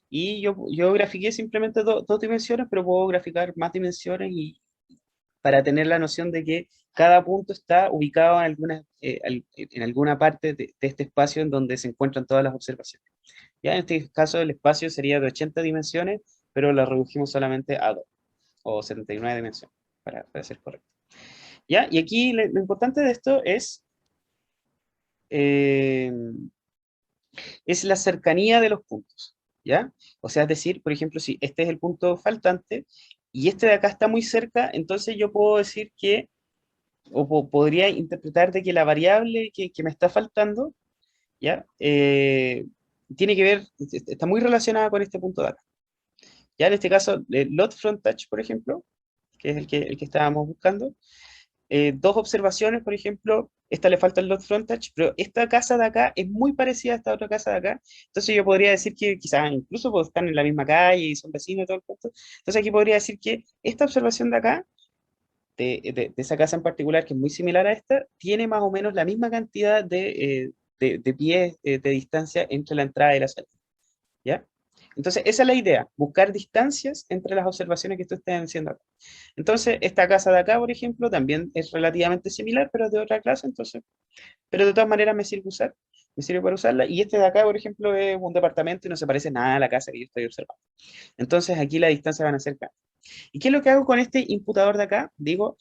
Y yo grafiqué simplemente dos dimensiones, pero puedo graficar más dimensiones y para tener la noción de que cada punto está ubicado en alguna parte de este espacio en donde se encuentran todas las observaciones. Ya en este caso el espacio sería de 80 dimensiones, pero lo redujimos solamente a 2 o 79 dimensiones, para ser correcto. ¿Ya? Y aquí lo importante de esto eh, es la cercanía de los puntos. ¿Ya? O sea, es decir, por ejemplo, si este es el punto faltante y este de acá está muy cerca, entonces yo puedo decir que, o podría interpretar de que la variable que me está faltando, ¿ya? Tiene que ver, está muy relacionada con este punto de acá. Ya en este caso, el lot frontage, por ejemplo, que es el que estábamos buscando, dos observaciones, por ejemplo, esta le falta el lot frontage, pero esta casa de acá es muy parecida a esta otra casa de acá, entonces yo podría decir que quizás incluso pues, están en la misma calle y son vecinos y todo el punto, entonces aquí podría decir que esta observación de acá, de esa casa en particular, que es muy similar a esta, tiene más o menos la misma cantidad de pies de distancia entre la entrada y la salida, ¿ya? Entonces, esa es la idea, buscar distancias entre las observaciones que tú estés haciendo acá. Entonces, esta casa de acá, por ejemplo, también es relativamente similar, pero es de otra clase, entonces, pero de todas maneras me sirve para usarla. Y este de acá, por ejemplo, es un departamento y no se parece nada a la casa que yo estoy observando. Entonces, aquí la distancia van a ser acá. ¿Y qué es lo que hago con este imputador de acá? Digo,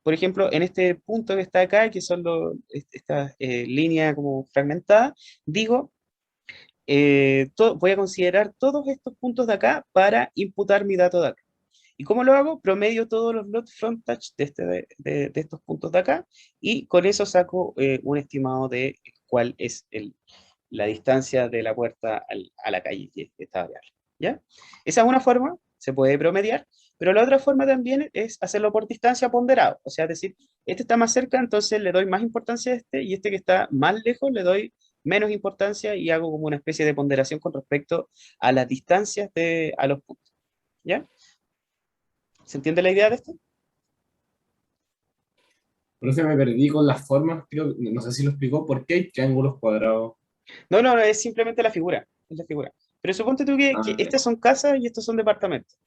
por ejemplo, en este punto que está acá, que son estas líneas como fragmentadas, digo, voy a considerar todos estos puntos de acá para imputar mi dato de acá. ¿Y cómo lo hago? Promedio todos los lot frontage de estos puntos de acá y con eso saco un estimado de cuál es la distancia de la puerta a la calle que está variable. ¿Ya? Esa es una forma, se puede promediar, pero la otra forma también es hacerlo por distancia ponderado. O sea, es decir, este está más cerca, entonces le doy más importancia a este y este que está más lejos le doy menos importancia y hago como una especie de ponderación con respecto a las distancias a los puntos. ¿Ya? ¿Se entiende la idea de esto? Por eso me perdí con las formas, creo, no sé si lo explicó, ¿por qué hay triángulos cuadrados? No, es simplemente la figura, es la figura. Pero suponte tú que Ah, estas son casas y estos son departamentos,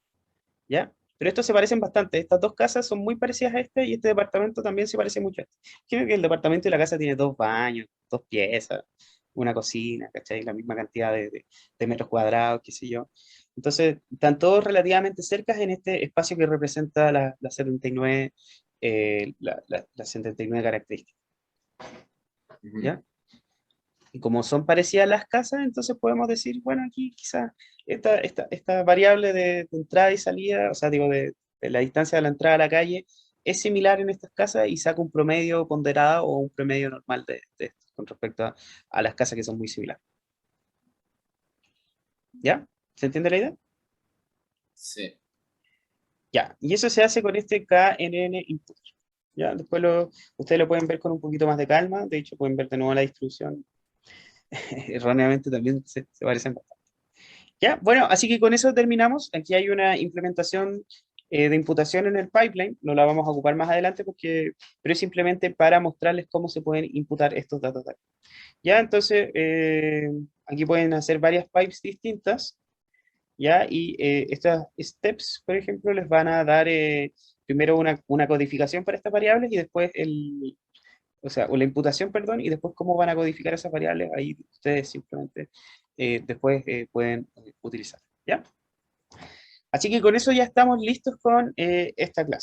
¿ya? Pero estos se parecen bastante. Estas dos casas son muy parecidas a este y este departamento también se parece mucho a este. Creo que el departamento y la casa tiene dos baños, dos piezas, una cocina, ¿cachai? La misma cantidad de metros cuadrados, qué sé yo. Entonces, están todos relativamente cerca en este espacio que representa la 79, las 79 características, ujú. ¿ya? Y como son parecidas las casas, entonces podemos decir, bueno, aquí quizás esta variable de entrada y salida, o sea, digo, de la distancia de la entrada a la calle, es similar en estas casas y saca un promedio ponderado o un promedio normal de esto, con respecto a las casas que son muy similares. ¿Ya? ¿Se entiende la idea? Sí. Ya, y eso se hace con este KNN input. ¿Ya? Después ustedes lo pueden ver con un poquito más de calma, de hecho pueden ver de nuevo la distribución. Erróneamente también se parecen bastante. ¿Ya? Bueno, así que con eso terminamos. Aquí hay una implementación de imputación en el pipeline, no la vamos a ocupar más adelante pero es simplemente para mostrarles cómo se pueden imputar estos datos. Ya, entonces, aquí pueden hacer varias pipes distintas. ¿Ya? Y estas steps, por ejemplo, les van a dar primero una codificación para estas variables y después o la imputación, perdón, y después cómo van a codificar esas variables, ahí ustedes simplemente después pueden utilizar, ¿ya? Así que con eso ya estamos listos con esta clase.